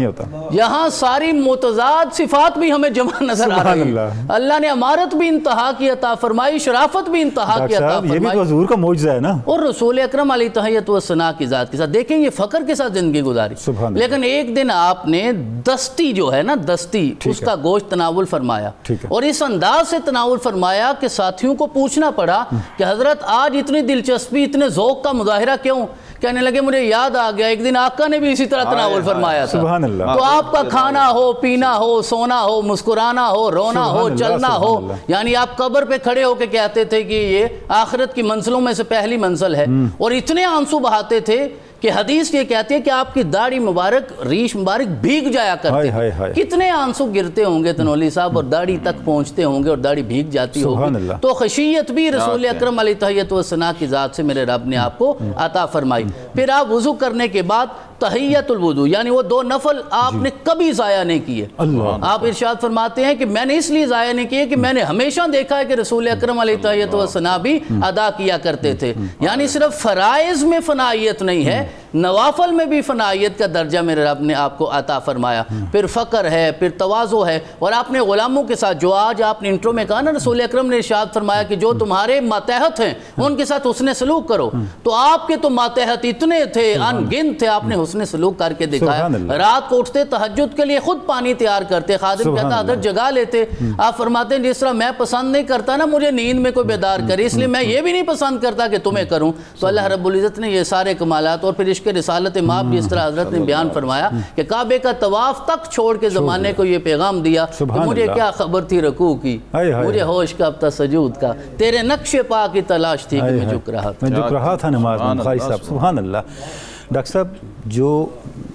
S3: یہاں ساری متضاد صفات بھی ہمیں جمع نظر آ رہی ہیں. اللہ نے امارت بھی انتہا کی عطا فرمائی، شرافت بھی انتہا کی عطا فرمائی.
S1: یہ بھی تو حضور کا معجزہ ہے نا.
S3: اور رسول اکرم علیہ تحیت و ثنا کی ذات کے ساتھ دیکھیں یہ فقر کے ساتھ زندگی گزاری. لیکن ایک دن آپ نے دستی جو ہے نا، دستی اس کا گوشت تناول فرمایا اور اس انداز سے تناول فرمایا کہ ساتھیوں کو پوچھنا پڑا کہ حضرت آج اتنی دلچسپی، اتنے ذوق کا مظاہرہ کیوں؟ کہنے لگے مجھے یاد آ گیا ایک دن آقا نے بھی اسی طرح تناول فرمایا تھا.
S1: سبحان اللہ.
S3: تو آپ کا کھانا ہو، پینا ہو، سونا ہو، مسکرانا ہو، رونا ہو، چلنا ہو، یعنی آپ قبر پہ کھڑے ہو کے کہتے تھے کہ یہ آخرت کی منزلوں میں سے پہلی منزل ہے، اور اتنے آنسو بہاتے تھے کہ حدیث یہ کہتی ہے کہ آپ کی داڑھی مبارک، ریش مبارک بھیگ جایا کرتے ہیں. کتنے آنسو گرتے ہوں گے تنولی صاحب اور داڑھی تک پہنچتے ہوں گے اور داڑھی بھیگ جاتی ہوگی. تو خشیت بھی رسول اکرم علیہ تحیت و ثنا کی ذات سے میرے رب نے آپ کو عطا فرمائی. پھر آپ وضو کرنے کے بعد تحیت الوضو یعنی وہ 2 نفل آپ نے کبھی ضائع نہیں کیے. آپ ارشاد فرماتے ہیں کہ میں نے اس لیے ضائع نہیں کیے کہ میں نے ہمیشہ دیکھا ہے کہ رسول اکرم علیہ تحیت و ثنا بھی ادا کیا کرتے تھے. یعنی صرف فرائض میں فنائیت نہیں ہے، نوافل میں بھی فنائیت کا درجہ میرے رب نے آپ کو عطا فرمایا. پھر فقر ہے، پھر تواضع ہے، اور آپ نے غلاموں کے ساتھ جو آج آپ نے انٹرو میں کہا نا، رسول اکرم نے ارشاد فرمایا کہ جو تمہارے ماتحت ہیں ان کے ساتھ حسن سلوک کرو. تو آپ کے تو ماتحت اتنے تھے، ان گنت تھے، آپ نے حسن سلوک کر کے دکھایا. رات کو اٹھتے تہجد کے لیے خود پانی تیار کرتے، خادم کہتا حضرت جگا لیتے. آپ فرماتے ہیں جس طرح میں پسند نہیں کرتا نا مجھے نیند میں کوئی بیدار کرے، اس لیے میں یہ بھی نہیں پسند کرتا کہ تمہیں کروں. تو اللہ رب العزت نے یہ سارے کمالات اور پھر عشق رسالت ماب جس طرح حضرت نے بیان فرمایا کہ کعبے کا طواف تک چھوڑ کے زمانے کو یہ پیغام دیا کہ مجھے کیا خبر تھی رکوع کی، مجھے ہوش کب تھا سجود کا، تیرے نقش پا کی تلاش تھی کہ میں جھک رہا تھا نماز میں. بخاری صاحب سبحان اللہ.
S1: ڈاکٹر صاحب جو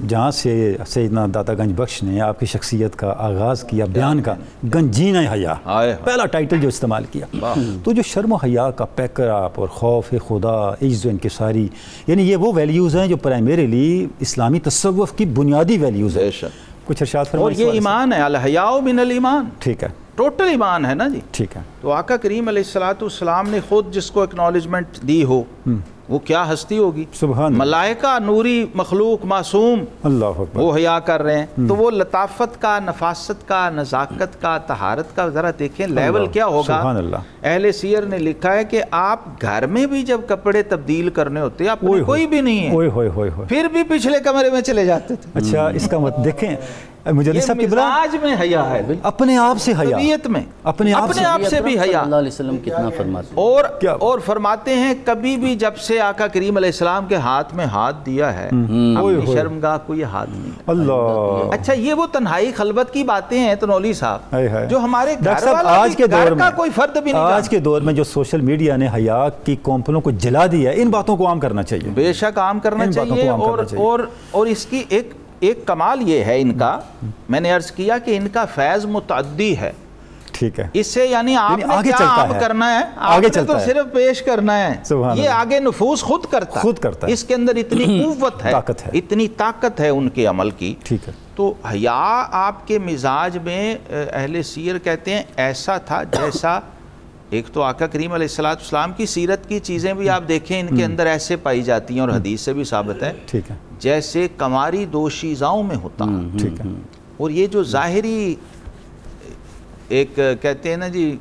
S1: جہاں سے سیدنا داتا گنج بخش نے آپ کی شخصیت کا آغاز کیا بیان کا، گنجینہ حیا پہلا ٹائٹل جو استعمال کیا، تو جو شرم و حیا کا پیکر آپ اور خوف خدا، عجز و انکساری، یعنی یہ وہ ویلیوز ہیں جو پرائمریلی اسلامی تصوف کی بنیادی ویلیوز ہیں. کچھ ارشاد فرمائیں.
S2: اور یہ ایمان ہے، الحیاء من الایمان.
S1: ٹھیک ہے،
S2: ٹوٹل ایمان ہے نا جی.
S1: ٹھیک ہے.
S2: تو آقا کریم علیہ السلام نے خود جس کو اکنالجمنٹ دی ہو وہ کیا ہستی ہوگی. سبحان. ملائکہ نوری مخلوق معصوم
S1: اللہ اکبر
S2: وہ حیا کر رہے ہیں. تو وہ لطافت کا، نفاست کا، نزاکت کا، طہارت کا ذرا دیکھیں لیول کیا ہوگا. سبحان اللہ. اہل سیر نے لکھا ہے کہ آپ گھر میں بھی جب کپڑے تبدیل کرنے ہوتے آپ کو کوئی بھی نہیں ہے، پھر بھی پچھلے کمرے میں چلے جاتے تھے.
S1: اچھا اس کا مت دیکھیں
S2: مجلس صاحب مزاج میں حیا ہے،
S1: اپنے آپ سے حیا،
S2: طبیعت میں اپنے آپ سے بھی حیا.
S3: اللہ علیہ وسلم کتنا فرماتے
S2: اور فرماتے ہیں کبھی بھی جب سے آقا کریم علیہ السلام کے ہاتھ میں ہاتھ دیا ہے اپنی شرمگاہ کو یہ ہاتھ نہیں. اللہ. اچھا یہ وہ تنہائی خلوت کی باتیں ہیں تنولی صاحب جو ہمارے گھر کا کوئی فرد بھی نہیں.
S1: آج کے دور میں جو سوشل میڈیا نے حیا کی کونپلوں کو جلا دیا ہے، ان باتوں کو عام کرنا چاہیے.
S2: بے شک عام کرنا چاہیے. اور اس کی ایک کمال یہ ہے ان کا، میں نے عرض کیا کہ ان کا فیض متعدی ہے.
S1: ٹھیک ہے.
S2: اس سے یعنی آپ نے کیا عام کرنا ہے، آپ نے تو صرف پیش کرنا ہے. یہ آگے نفوذ خود کرتا ہے. اس کے اندر اتنی قوت ہے، اتنی طاقت ہے ان کے عمل کی. ٹھیک ہے. تو حیا آپ کے مزاج میں اہل سیر کہتے ہیں ایسا تھا جیسا، ایک تو آقا کریم علیہ السلام کی سیرت کی چیزیں بھی آپ دیکھیں ان کے اندر ایسے پائی جاتی ہیں اور حدیث سے بھی ثابت ہے. ٹھیک ہے. جیسے کماری دوشیزاؤں میں ہوتا. ٹھیک ہے. اور یہ جو ظاہری ایک کہتے ہیں نا جی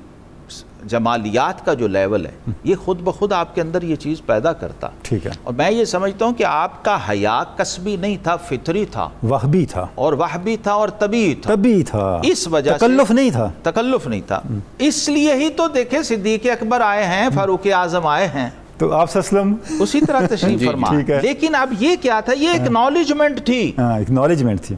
S2: جمالیات کا جو لیول ہے یہ خود بخود آپ کے اندر یہ چیز پیدا کرتا.
S1: ٹھیک ہے.
S2: اور میں یہ سمجھتا ہوں کہ آپ کا حیا کسبی نہیں تھا، فطری تھا،
S1: وہبی تھا،
S2: اور وہبی تھا اور طبیعی تھا. اس وجہ سے
S1: تکلف نہیں تھا.
S2: تکلف نہیں تھا. اس لیے ہی تو دیکھیں صدیق اکبر آئے ہیں، فاروق اعظم آئے ہیں،
S1: تو آپ وسلم
S2: اسی طرح تشریف فرما. لیکن اب یہ کیا تھا؟ یہ ایکنالجمنٹ تھی.
S1: ایکنالجمنٹ تھی،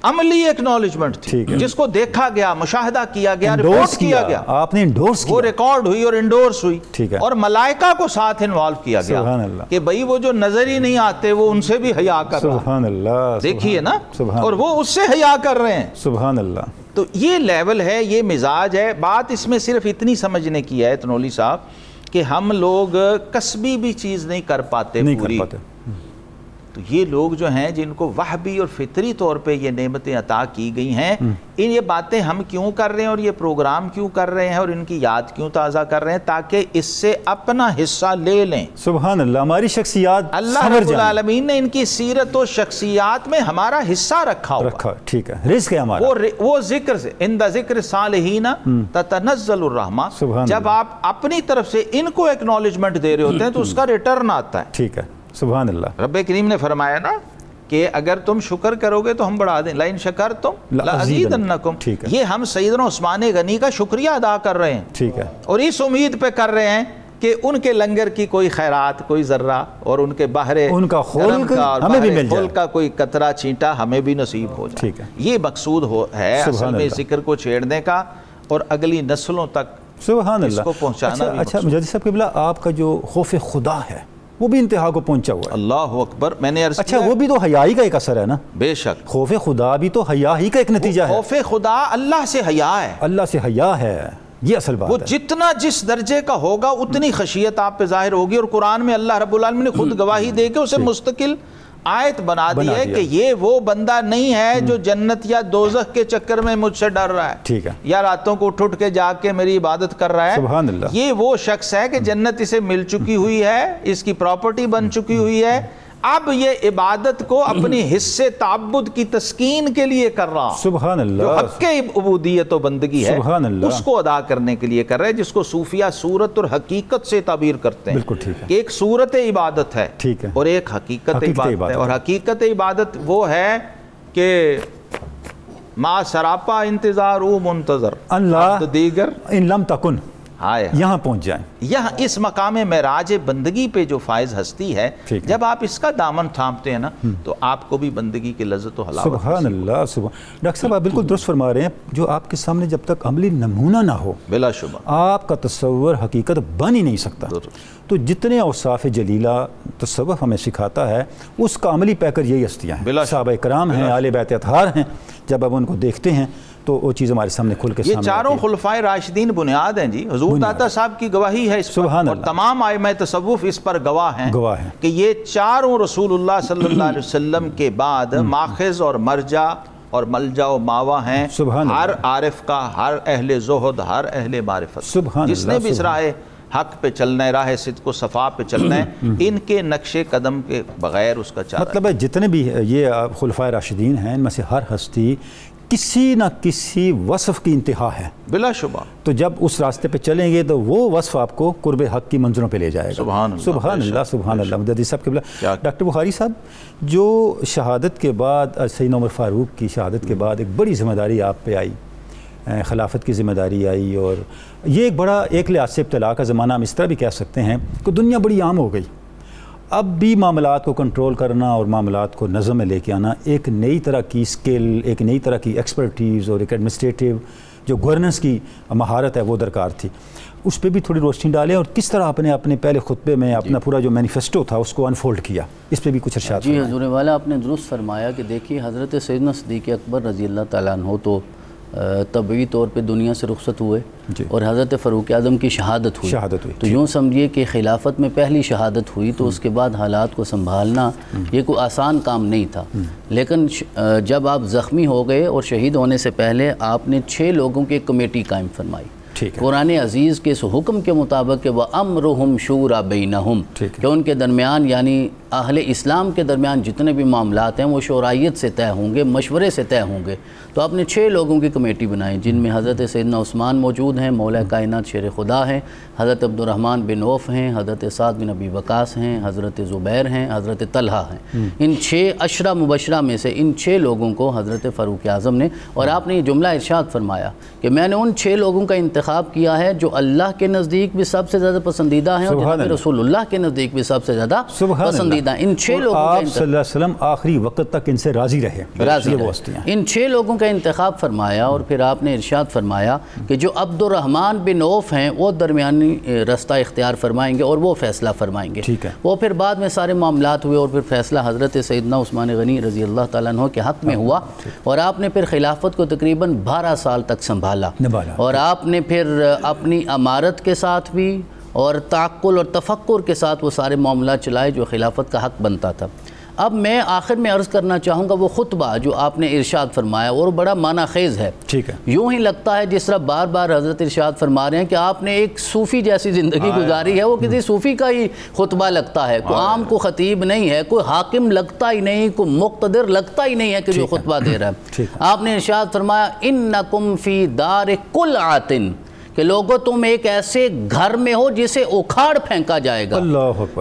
S2: عملی ایکنالجمنٹ تھی، جس کو دیکھا گیا، مشاہدہ کیا گیا، رپورٹ کیا گیا.
S1: آپ نے انڈورس کیا،
S2: وہ ریکارڈ ہوئی اور انڈورس ہوئی.
S1: ٹھیک ہے.
S2: اور ملائکہ کو ساتھ انوالو کیا گیا.
S1: سبحان اللہ.
S2: کہ بھئی وہ جو نظر ہی نہیں آتے وہ ان سے بھی حیا کر رہا.
S1: سبحان اللہ.
S2: دیکھیے نا، اور وہ اس سے حیا کر رہے ہیں.
S1: سبحان اللہ.
S2: تو یہ لیول ہے، یہ مزاج ہے. بات اس میں صرف اتنی سمجھنے کی ہے تنولی صاحب کہ ہم لوگ کسبی بھی چیز نہیں کر پاتے پوری. تو یہ لوگ جو ہیں جن کو وہبی اور فطری طور پہ یہ نعمتیں عطا کی گئی ہیں، یہ باتیں ہم کیوں کر رہے ہیں اور یہ پروگرام کیوں کر رہے ہیں اور ان کی یاد کیوں تازہ کر رہے ہیں؟ تاکہ اس سے اپنا حصہ لے لیں.
S1: سبحان اللہ. ہماری شخصیات
S2: اللہ رب العالمین نے ان کی سیرت و شخصیات میں ہمارا حصہ رکھا ہوا.
S1: ٹھیک ہے. رزق ہے ہمارا.
S2: وہ ذکر سے عند ذکر صالحین تتنزل الرحمہ. جب آپ اپنی طرف سے ان کو ایکنالجمنٹ دے رہے ہوتے ہیں تو اس کا ریٹرن آتا ہے.
S1: ٹھیک ہے. سبحان اللہ.
S2: رب کریم نے فرمایا نا کہ اگر تم شکر کرو گے تو ہم بڑھا دیں. لئن شکرتم لازیدنکم. یہ ہم سیدنا عثمان غنی کا شکریہ ادا کر رہے ہیں.
S1: ٹھیک ہے.
S2: اور اس امید پہ کر رہے ہیں کہ ان کے لنگر کی کوئی خیرات، کوئی ذرہ، اور ان کے بحر
S1: ان کا خلق ہمیں بھی مل جائے،
S2: کا کوئی قطرہ چھینٹا ہمیں بھی نصیب ہو جائے.
S1: ٹھیک ہے.
S2: یہ مقصود ہے اصل میں ذکر کو چھیڑنے کا اور اگلی نسلوں تک
S1: سبحان
S2: اس کو پہنچانا.
S1: اچھا مجدد صاحب قبلہ، آپ کا جو خوف خدا ہے وہ بھی انتہا کو پہنچا ہوا ہے.
S2: اللہ اکبر. میں نے عرض کیا،
S1: اچھا وہ بھی تو حیا ہی کا ایک اثر ہے نا؟
S2: بے شک.
S1: خوف خدا بھی تو حیا ہی کا ایک نتیجہ ہے.
S2: خوف خدا اللہ سے حیا ہے.
S1: اللہ سے حیا ہے، یہ اصل بات ہے.
S2: وہ جتنا جس درجے کا ہوگا اتنی خشیت آپ پہ ظاہر ہوگی. اور قرآن میں اللہ رب العالمین نے خود گواہی دے کے اسے مستقل آیت بنا دی ہے کہ یہ وہ بندہ نہیں ہے جو جنت یا دوزخ کے چکر میں مجھ سے ڈر رہا ہے.
S1: ٹھیک ہے.
S2: یا راتوں کو اٹھ کے جا کے میری عبادت کر رہا ہے.
S1: سبحان اللہ.
S2: یہ وہ شخص ہے کہ جنت اسے مل چکی ہوئی ہے، اس کی پراپرٹی بن چکی ہوئی ہے. اب یہ عبادت کو اپنی حصے تعبد کی تسکین کے لیے کر رہا.
S1: سبحان اللہ.
S2: جو حق عبودیت و بندگی ہے
S1: سبحان اللہ،
S2: اس کو ادا کرنے کے لیے کر رہے ہیں، جس کو صوفیہ صورت اور حقیقت سے تعبیر کرتے ہیں.
S1: بالکل ٹھیک ہے.
S2: کہ ایک صورت عبادت ہے، ٹھیک ہے، اور ایک حقیقت عبادت ہے. اور حقیقت عبادت وہ ہے کہ ما سراپا انتظار او منتظر
S1: اللہ
S2: دیگر
S1: ان لم تکن، یہاں پہنچ جائیں.
S2: یہاں اس مقام معراج بندگی پہ جو فائز ہستی ہے، جب آپ اس کا دامن تھامتے ہیں نا تو آپ کو بھی بندگی کی لذت و حلاوت.
S1: سبحان اللہ. ڈاکٹر صاحب آپ بالکل درست فرما رہے ہیں. جو آپ کے سامنے جب تک عملی نمونہ نہ ہو، بلا شبہ آپ کا تصور حقیقت بن ہی نہیں سکتا. تو جتنے اوصاف جلیلہ تصوف ہمیں سکھاتا ہے اس کا عملی پیکر یہی ہستیاں ہیں. صحابہ کرام ہیں، اہل بیت اطہار ہیں. جب اب ان کو دیکھتے ہیں تو وہ چیز ہمارے سامنے کھل کے سامنے.
S2: یہ چاروں خلفائے راشدین بنیاد ہیں جی. حضور داتا صاحب کی گواہی ہے اس پر، اور تمام ائمہ تصوف اس پر گواہ ہیں کہ یہ چاروں رسول اللہ صلی اللہ علیہ وسلم کے بعد ماخذ اور مرجع اور ملجا و ماوا ہیں ہر عارف کا، ہر اہل زہد، ہر اہل معرفت. جس نے بھی اس راہ حق پہ چلنا ہے، راہ صدق و صفا پہ چلنا ہے، ان کے نقش قدم کے بغیر اس کا چارہ.
S1: مطلب ہے جتنے بھی یہ خلفائے راشدین ہیں ان میں سے ہر ہستی کسی نہ کسی وصف کی انتہا ہے
S2: بلا شبہ.
S1: تو جب اس راستے پہ چلیں گے تو وہ وصف آپ کو قرب حق کی منزلوں پہ لے جائے گا.
S2: سبحان اللہ.
S1: سبحان اللہ. سبحان اللہ. مجدد صاحب قبلہ. ڈاکٹر بخاری صاحب، جو شہادت کے بعد سیدنا عمر فاروق کی شہادت کے بعد ایک بڑی ذمہ داری آپ پہ آئی، خلافت کی ذمہ داری آئی، اور یہ ایک لحاظ سے ابتلا کا زمانہ ہم اس طرح بھی کہہ سکتے ہیں کہ دنیا بڑی عام ہو گئی. اب بھی معاملات کو کنٹرول کرنا اور معاملات کو نظم میں لے کے آنا ایک نئی طرح کی سکل، ایک نئی طرح کی ایکسپرٹیز اور ایک ایڈمنسٹریٹو جو گورننس کی مہارت ہے وہ درکار تھی. اس پہ بھی تھوڑی روشنی ڈالیں اور کس طرح آپ نے اپنے پہلے خطبے میں اپنا پورا جو مینیفیسٹو تھا اس کو انفولڈ کیا، اس پہ بھی کچھ ارشاد.
S3: جی حضور والا، آپ نے درست فرمایا کہ دیکھیے حضرت سیدنا صدیق اکبر رضی اللہ تعالیٰ عنہ تو طبعی طور پہ دنیا سے رخصت ہوئے اور حضرت فاروق اعظم کی شہادت ہوئی. تو یوں سمجھیے کہ خلافت میں پہلی شہادت ہوئی تو اس کے بعد حالات کو سنبھالنا یہ کوئی آسان کام نہیں تھا. لیکن جب آپ زخمی ہو گئے اور شہید ہونے سے پہلے آپ نے 6 لوگوں کی ایک کمیٹی قائم فرمائی. قرآن عزیز کے اس حکم کے مطابق کہ وَأَمْرُهُمْ شُورَى بَيْنَهُمْ، کہ ان کے درمیان یعنی اہل اسلام کے درمیان جتنے بھی معاملات ہیں وہ شورائیت سے طے ہوں گے، مشورے سے طے ہوں گے۔ تو آپ نے 6 لوگوں کی کمیٹی بنائی جن میں حضرت سیدنا عثمان موجود ہیں، مولا کائنات شیر خدا ہیں، حضرت عبد الرحمن بن عوف ہیں، حضرت سعد بن ابی وقاص ہیں، حضرت زبیر ہیں، حضرت طلحہ ہیں۔ ان 6 عشرہ مبشرہ میں سے ان 6 لوگوں کو حضرت فاروق اعظم نے، اور آپ نے یہ جملہ ارشاد فرمایا کہ میں نے ان 6 لوگوں کا انتخاب کیا ہے جو اللہ کے نزدیک بھی سب سے زیادہ پسندیدہ ہیں اور جناب رسول اللہ کے نزدیک بھی سب سے زیادہ پسندیدہ ہیں۔ ان 6 لوگوں کا
S1: آپ صلی اللہ علیہ وسلم آخری وقت تک ان سے راضی رہے،
S3: ان 6 لوگوں کا انتخاب فرمایا، اور پھر آپ نے ارشاد فرمایا کہ جو عبد الرحمن بن عوف ہیں وہ درمیانی رستہ اختیار فرمائیں گے اور وہ فیصلہ فرمائیں گے۔ وہ پھر بعد میں سارے معاملات ہوئے اور پھر فیصلہ حضرت سیدنا عثمان غنی رضی اللہ تعالیٰ عنہ کے حق میں ہوا، اور آپ نے پھر خلافت کو تقریباً 12 سال تک سنبھالا، اور آپ نے پھر اپنی امارت کے ساتھ بھی اور تعقل اور تفکر کے ساتھ وہ سارے معاملات چلائے جو خلافت کا حق بنتا تھا۔ اب میں آخر میں عرض کرنا چاہوں گا وہ خطبہ جو آپ نے ارشاد فرمایا اور بڑا معنی خیز ہے، یوں ہی لگتا ہے جس طرح بار بار حضرت ارشاد فرما رہے ہیں کہ آپ نے ایک صوفی جیسی زندگی گزاری ہے، وہ کسی صوفی کا ہی خطبہ لگتا ہے، کوئی عام کو خطیب نہیں ہے، کوئی حاکم لگتا ہی نہیں، کوئی مقتدر لگتا ہی نہیں ہے کہ جو خطبہ دے رہا ہے۔ آپ نے ارشاد فرمایا انکم فی دار قلعۃ، کہ لوگو تم ایک ایسے گھر میں ہو جسے اکھاڑ پھینکا جائے گا۔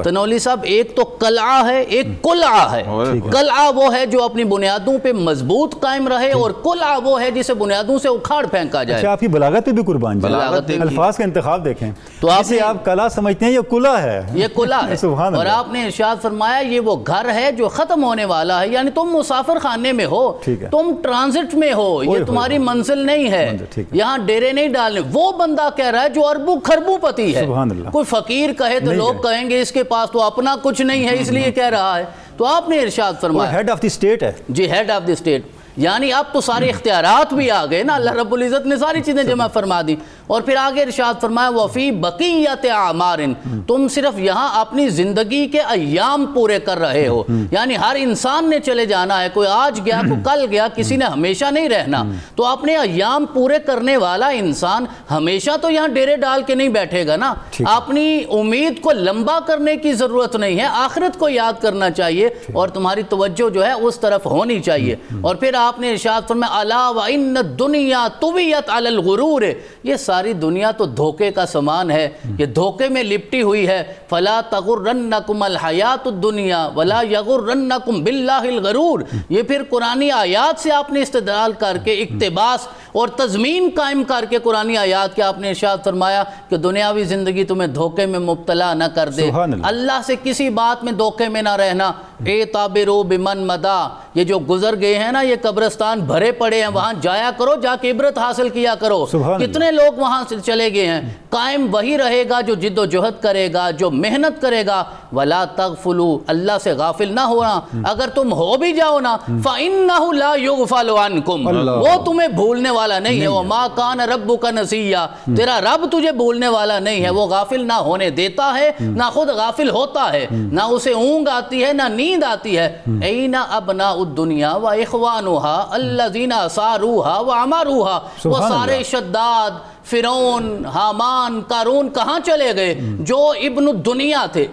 S3: تنولی صاحب ایک تو قلعہ ہے، ایک قلعہ ہے۔ قلعہ وہ ہے جو اپنی بنیادوں پہ مضبوط قائم رہے، اور قلعہ وہ ہے جسے بنیادوں سے اکھاڑ پھینکا جائے۔
S1: آپ کی بلاغت پہ بھی قربان جائے، الفاظ کا انتخاب دیکھیں، تو آپ قلعہ سمجھتے ہیں، یہ قلعہ ہے،
S3: یہ قلعہ ہے۔ اور آپ نے ارشاد فرمایا یہ وہ گھر ہے جو ختم ہونے والا ہے، یعنی تم مسافر خانے میں ہو، تم ٹرانزٹ میں ہو، یہ تمہاری منزل نہیں ہے، یہاں ڈیرے نہیں ڈالنے۔ وہ بندہ کہہ رہا ہے جو اربوں خربوں پتی ہے، کوئی فقیر کہے تو لوگ کہیں گے اس کے پاس تو اپنا کچھ نہیں ہے اس لیے کہہ رہا ہے۔ تو آپ نے ارشاد فرمایا
S1: ہیڈ آف دی اسٹیٹ ہے،
S3: جی ہیڈ آف دی اسٹیٹ، یعنی اب تو سارے اختیارات بھی آ گئے نا، اللہ رب العزت نے ساری چیزیں جمع فرما دی۔ اور پھر آگے ارشاد فرمایا وَفِي بَقِيَّةِ أَعْمَارٍ، تم صرف یہاں اپنی زندگی کے ایام پورے کر رہے ہو، یعنی ہر انسان نے چلے جانا ہے، کوئی آج گیا کوئی کل گیا، کسی نے ہمیشہ نہیں رہنا، تو اپنے ایام پورے کرنے والا انسان ہمیشہ تو یہاں ڈیرے ڈال کے نہیں بیٹھے گا نا، اپنی امید کو لمبا کرنے کی ضرورت نہیں ہے، آخرت کو یاد کرنا چاہیے اور تمہاری توجہ جو ہے اس طرف ہونی چاہیے۔ اور پھر آپ نے ارشاد فرمایا الا وان الدنیا طویت علی الغرور، یہ ساری دنیا تو دھوکے کا سامان ہے، یہ دھوکے میں لپٹی ہوئی ہے۔ فلا تغرنکم الحیات الدنیا ولا یغرنکم باللہ الغرور، یہ پھر قرآنی آیات سے آپ نے استدلال کر کے اقتباس اور تضمین قائم کر کے قرآنی آیات کے آپ نے ارشاد فرمایا کہ دنیاوی زندگی تمہیں دھوکے میں مبتلا نہ کر دے، اللہ سے کسی بات میں دھوکے میں نہ رہنا۔ اعتبروا بمن مدا، یہ جو گزر گئے ہیں نا، یہ قبرستان بھرے پڑے ہیں، وہاں جایا کرو، جا کے عبرت حاصل کیا کرو، کتنے لوگ وہاں سے چلے گئے ہیں۔ قائم وہی رہے گا جو جد و جہد کرے گا، جو محنت کرے گا۔ ولا تغفلوا، اللہ سے غافل نہ ہونا، اگر تم ہو بھی جاؤ نا فإنہ لا یغفل عنکم، وہ تمہیں بھولنے والا نہیں ہے۔ وما کان ربک نسیا، تیرا رب تجھے بھولنے والا نہیں ہے، وہ غافل نہ ہونے دیتا ہے، نہ خود غافل ہوتا ہے، نہ اسے اونگ آتی ہے نہ نیند آتی ہے۔ این ابناء الدنیا و اخوانها الذین اثاروها وعمروها، وہ سارے شداد، فرعون، حامان، قارون کہاں چلے گئے؟ جو ابن الدنیا تھے،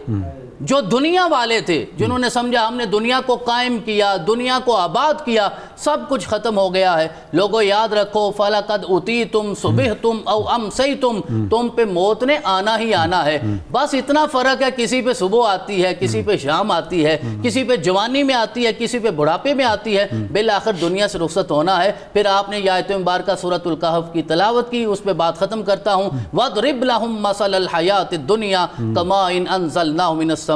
S3: جو دنیا والے تھے، جنہوں نے سمجھا ہم نے دنیا کو قائم کیا، دنیا کو آباد کیا، سب کچھ ختم ہو گیا ہے۔ لوگوں یاد رکھو فَلَقَدْ أُوتِيتُمْ صُبِحْتُمْ أَوْ أَمْسَيْتُمْ، تم پہ موت نے آنا ہی آنا ہے، بس اتنا فرق ہے کسی پہ صبح آتی ہے، کسی پہ شام آتی ہے، کسی پہ جوانی میں آتی ہے، کسی پہ بڑھاپے میں آتی ہے، بالآخر دنیا سے رخصت ہونا ہے۔ پھر آپ نے یہ آیت مبارکہ سورۃ الکہف کی تلاوت کی، اس پہ بات ختم کرتا ہوں۔ وَاضْرِبْ لَهُم مَثَلَ الْحَيَاةِ الدُّنْيَا كَمَاءٍ أَنزَلْنَاهُ مِنَ السَّمَاءِ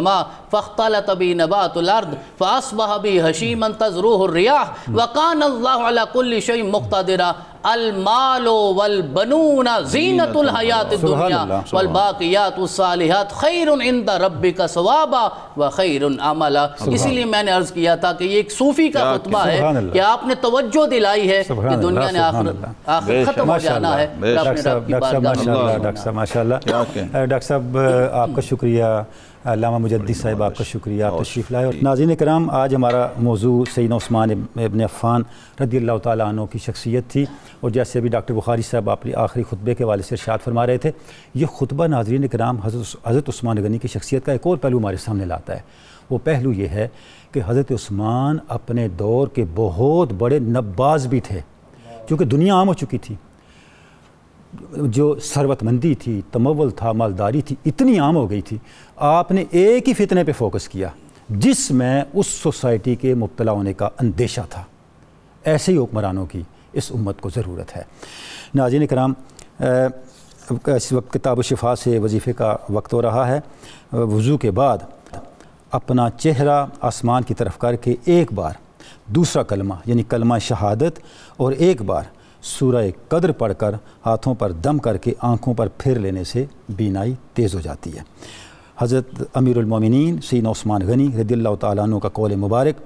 S3: فاختلط به نبات الارض فاصبح به هشيما تذروه الرياح وكان الله على كل شيء مقتدرا المال والبنون زینت الحیات الدنیا والباقیات الصالحات خیر عند ربک ثوابا وخیر عملا۔ اسی لیے میں نے عرض کیا تھا کہ یہ ایک صوفی کا خطبہ ہے کہ آپ نے توجہ دلائی ہے کہ دنیا نے آخر ختم ہو جانا ہے۔
S1: ڈاکٹر صاحب ماشاءاللہ، ڈاکٹر صاحب ماشاءاللہ، ڈاکٹر صاحب آپ کا شکریہ، علامہ مجدد صاحب آپ کا شکریہ، آپ تشریف لائے. اور ناظرین کرام، آج ہمارا موضوع سیدنا عثمان ابن عفان رضی اللہ تعالیٰ عنہ کی شخصیت تھی. اور جیسے ابھی ڈاکٹر بخاری صاحب آپ آخری خطبے کے حوالے سے ارشاد فرما رہے تھے، یہ خطبہ ناظرین کرام حضرت عثمان غنی کی شخصیت کا ایک اور پہلو ہمارے سامنے لاتا ہے. وہ پہلو یہ ہے کہ حضرت عثمان اپنے دور کے بہت بڑے نباز بھی تھے، کیونکہ دنیا عام ہو چکی تھی، جو ثروت مندی تھی، تمول تھا، مالداری تھی، اتنی عام ہو گئی تھی. آپ نے ایک ہی فتنے پہ فوکس کیا جس میں اس سوسائٹی کے مبتلا ہونے کا اندیشہ تھا. ایسے ہی حکمرانوں کی اس امت کو ضرورت ہے. ناظرین کرام، اس وقت کتاب و شفا سے وظیفے کا وقت ہو رہا ہے. وضو کے بعد اپنا چہرہ آسمان کی طرف کر کے ایک بار دوسرا کلمہ یعنی کلمہ شہادت اور ایک بار سورہ قدر پڑھ کر ہاتھوں پر دم کر کے آنکھوں پر پھیر لینے سے بینائی تیز ہو جاتی ہے. حضرت امیر المومنین سیدنا عثمان غنی رضی اللہ تعالیٰ عنہ کا قول مبارک: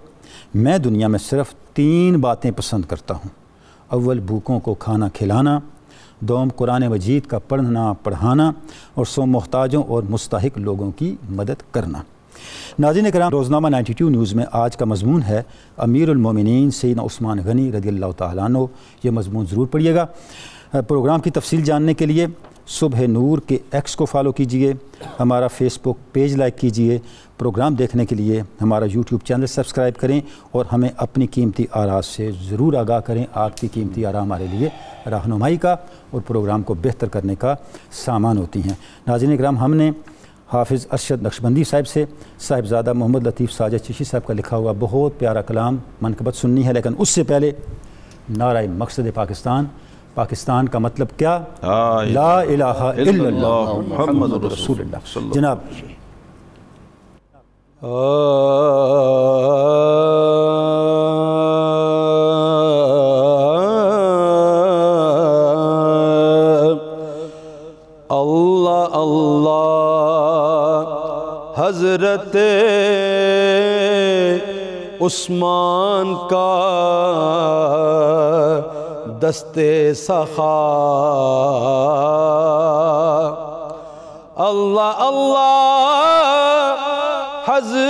S1: میں دنیا میں صرف 3 باتیں پسند کرتا ہوں. اول بھوکوں کو کھانا کھلانا، دوم قرآن مجید کا پڑھنا پڑھانا، اور سوم محتاجوں اور مستحق لوگوں کی مدد کرنا. ناظرین کرام، روزنامہ 92 نیوز میں آج کا مضمون ہے امیر المومنین سیدنا عثمان غنی رضی اللہ تعالیٰ عنہ. یہ مضمون ضرور پڑھیے گا. پروگرام کی تفصیل جاننے کے لیے صبح نور کے ایکس کو فالو کیجئے، ہمارا فیس بک پیج لائک کیجئے. پروگرام دیکھنے کے لیے ہمارا یوٹیوب چینل سبسکرائب کریں اور ہمیں اپنی قیمتی آراء سے ضرور آگاہ کریں. آپ کی قیمتی آراء ہمارے لیے رہنمائی کا اور پروگرام کو بہتر کرنے کا سامان ہوتی ہیں. ناظرین کرام، ہم نے حافظ ارشد نقشبندی صاحب سے صاحبزادہ محمد لطیف ساجد چشتی صاحب کا لکھا ہوا بہت پیارا کلام منقبت سننی ہے، لیکن اس سے پہلے نعرہ مقصد پاکستان. پاکستان کا مطلب کیا؟ لا الہ الا اللہ محمد رسول اللہ. جناب
S4: اللہ اللہ حضرت عثمان کا دستے سخا، اللہ اللہ حضرت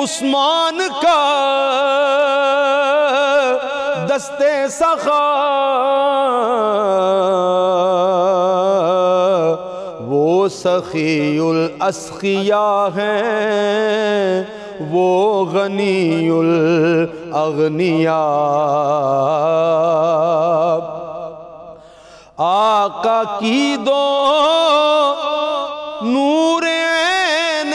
S4: عثمان کا دستے سخا، وہ سخی الاسخیاء ہیں، وہ غنی الاغنیاء. آقا کی دو نور عینین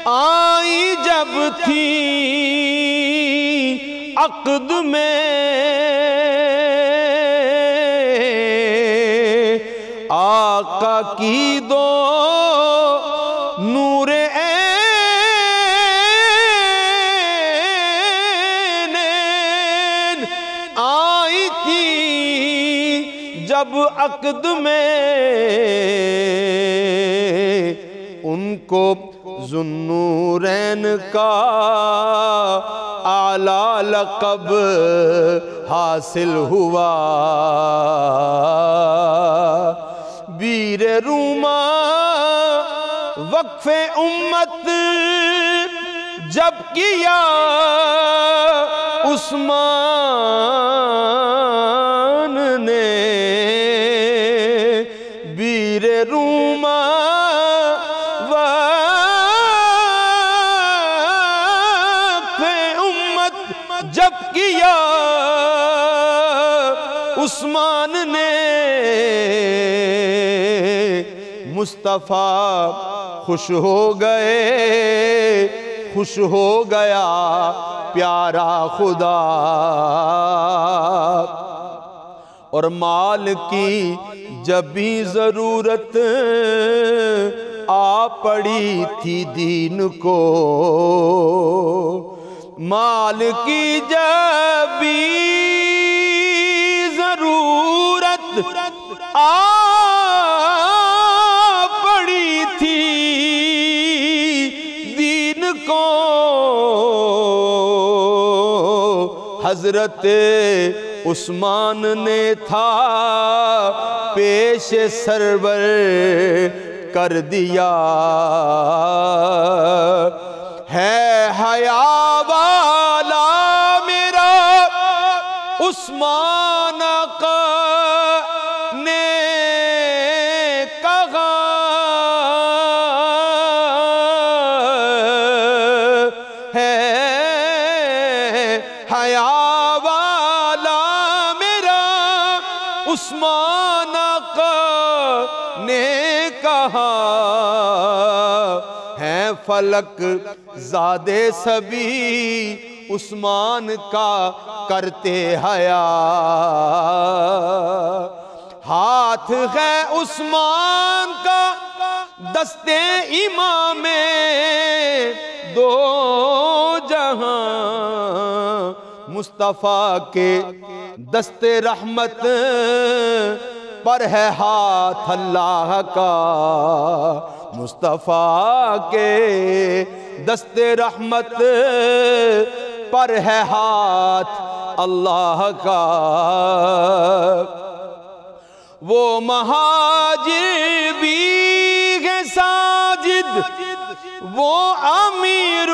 S4: آئی جب تھی عقد میں، آقا کی دو نور عینین آئی تھی جب عقد میں، ان کو ذوالنورین کا اعلیٰ لقب حاصل ہوا. بیر روما وقف امت جب کیا عثمان نے، بیر روما وقف امت جب کیا عثمان نے، مصطفیٰ خوش ہو گئے، خوش ہو گیا پیارا خدا. اور مال کی جب بھی ضرورت آ پڑی تھی دین کو، مال کی جب بھی ضرورت آ پڑی تھی دین کو، حضرت عثمان نے تھا پیش سرور کر دیا ہے حیا والا میرا عثمان آقا نے کہا ہے حیا والا میرا عثمان آقا نے کہا ہے فلک زادے سبھی عثمان کا کرتے حیا ہاتھ ہے عثمان کا دستے امام دو جہاں مصطفیٰ کے دست رحمت پر ہے ہاتھ اللہ کا مصطفیٰ کے دست رحمت پر ہے ہاتھ اللہ کا وہ مہاجر بھی ہے ساجد وہ امیر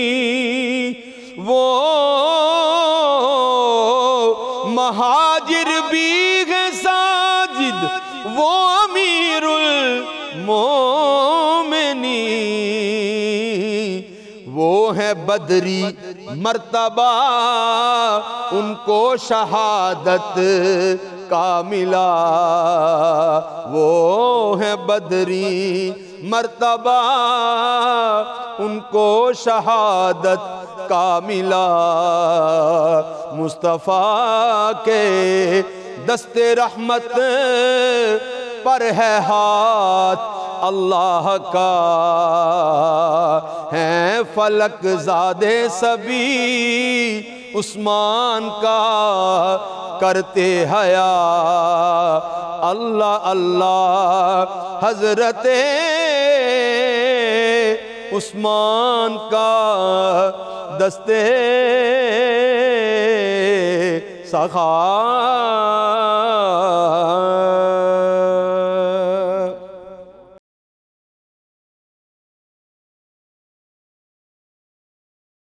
S4: المومنین وہ مہاجر بھی ہے ساجد وہ امیر المومنین وہ ہے بدری مرتبہ ان کو شہادت کا ملا وہ ہے بدری مرتبہ ان کو شہادت کا ملا مصطفیٰ کے دست رحمت پر ہے ہاتھ اللہ کا ہے فلک زادے سبھی عثمان کا کرتے حیا اللہ اللہ حضرت عثمان کا دستے سخا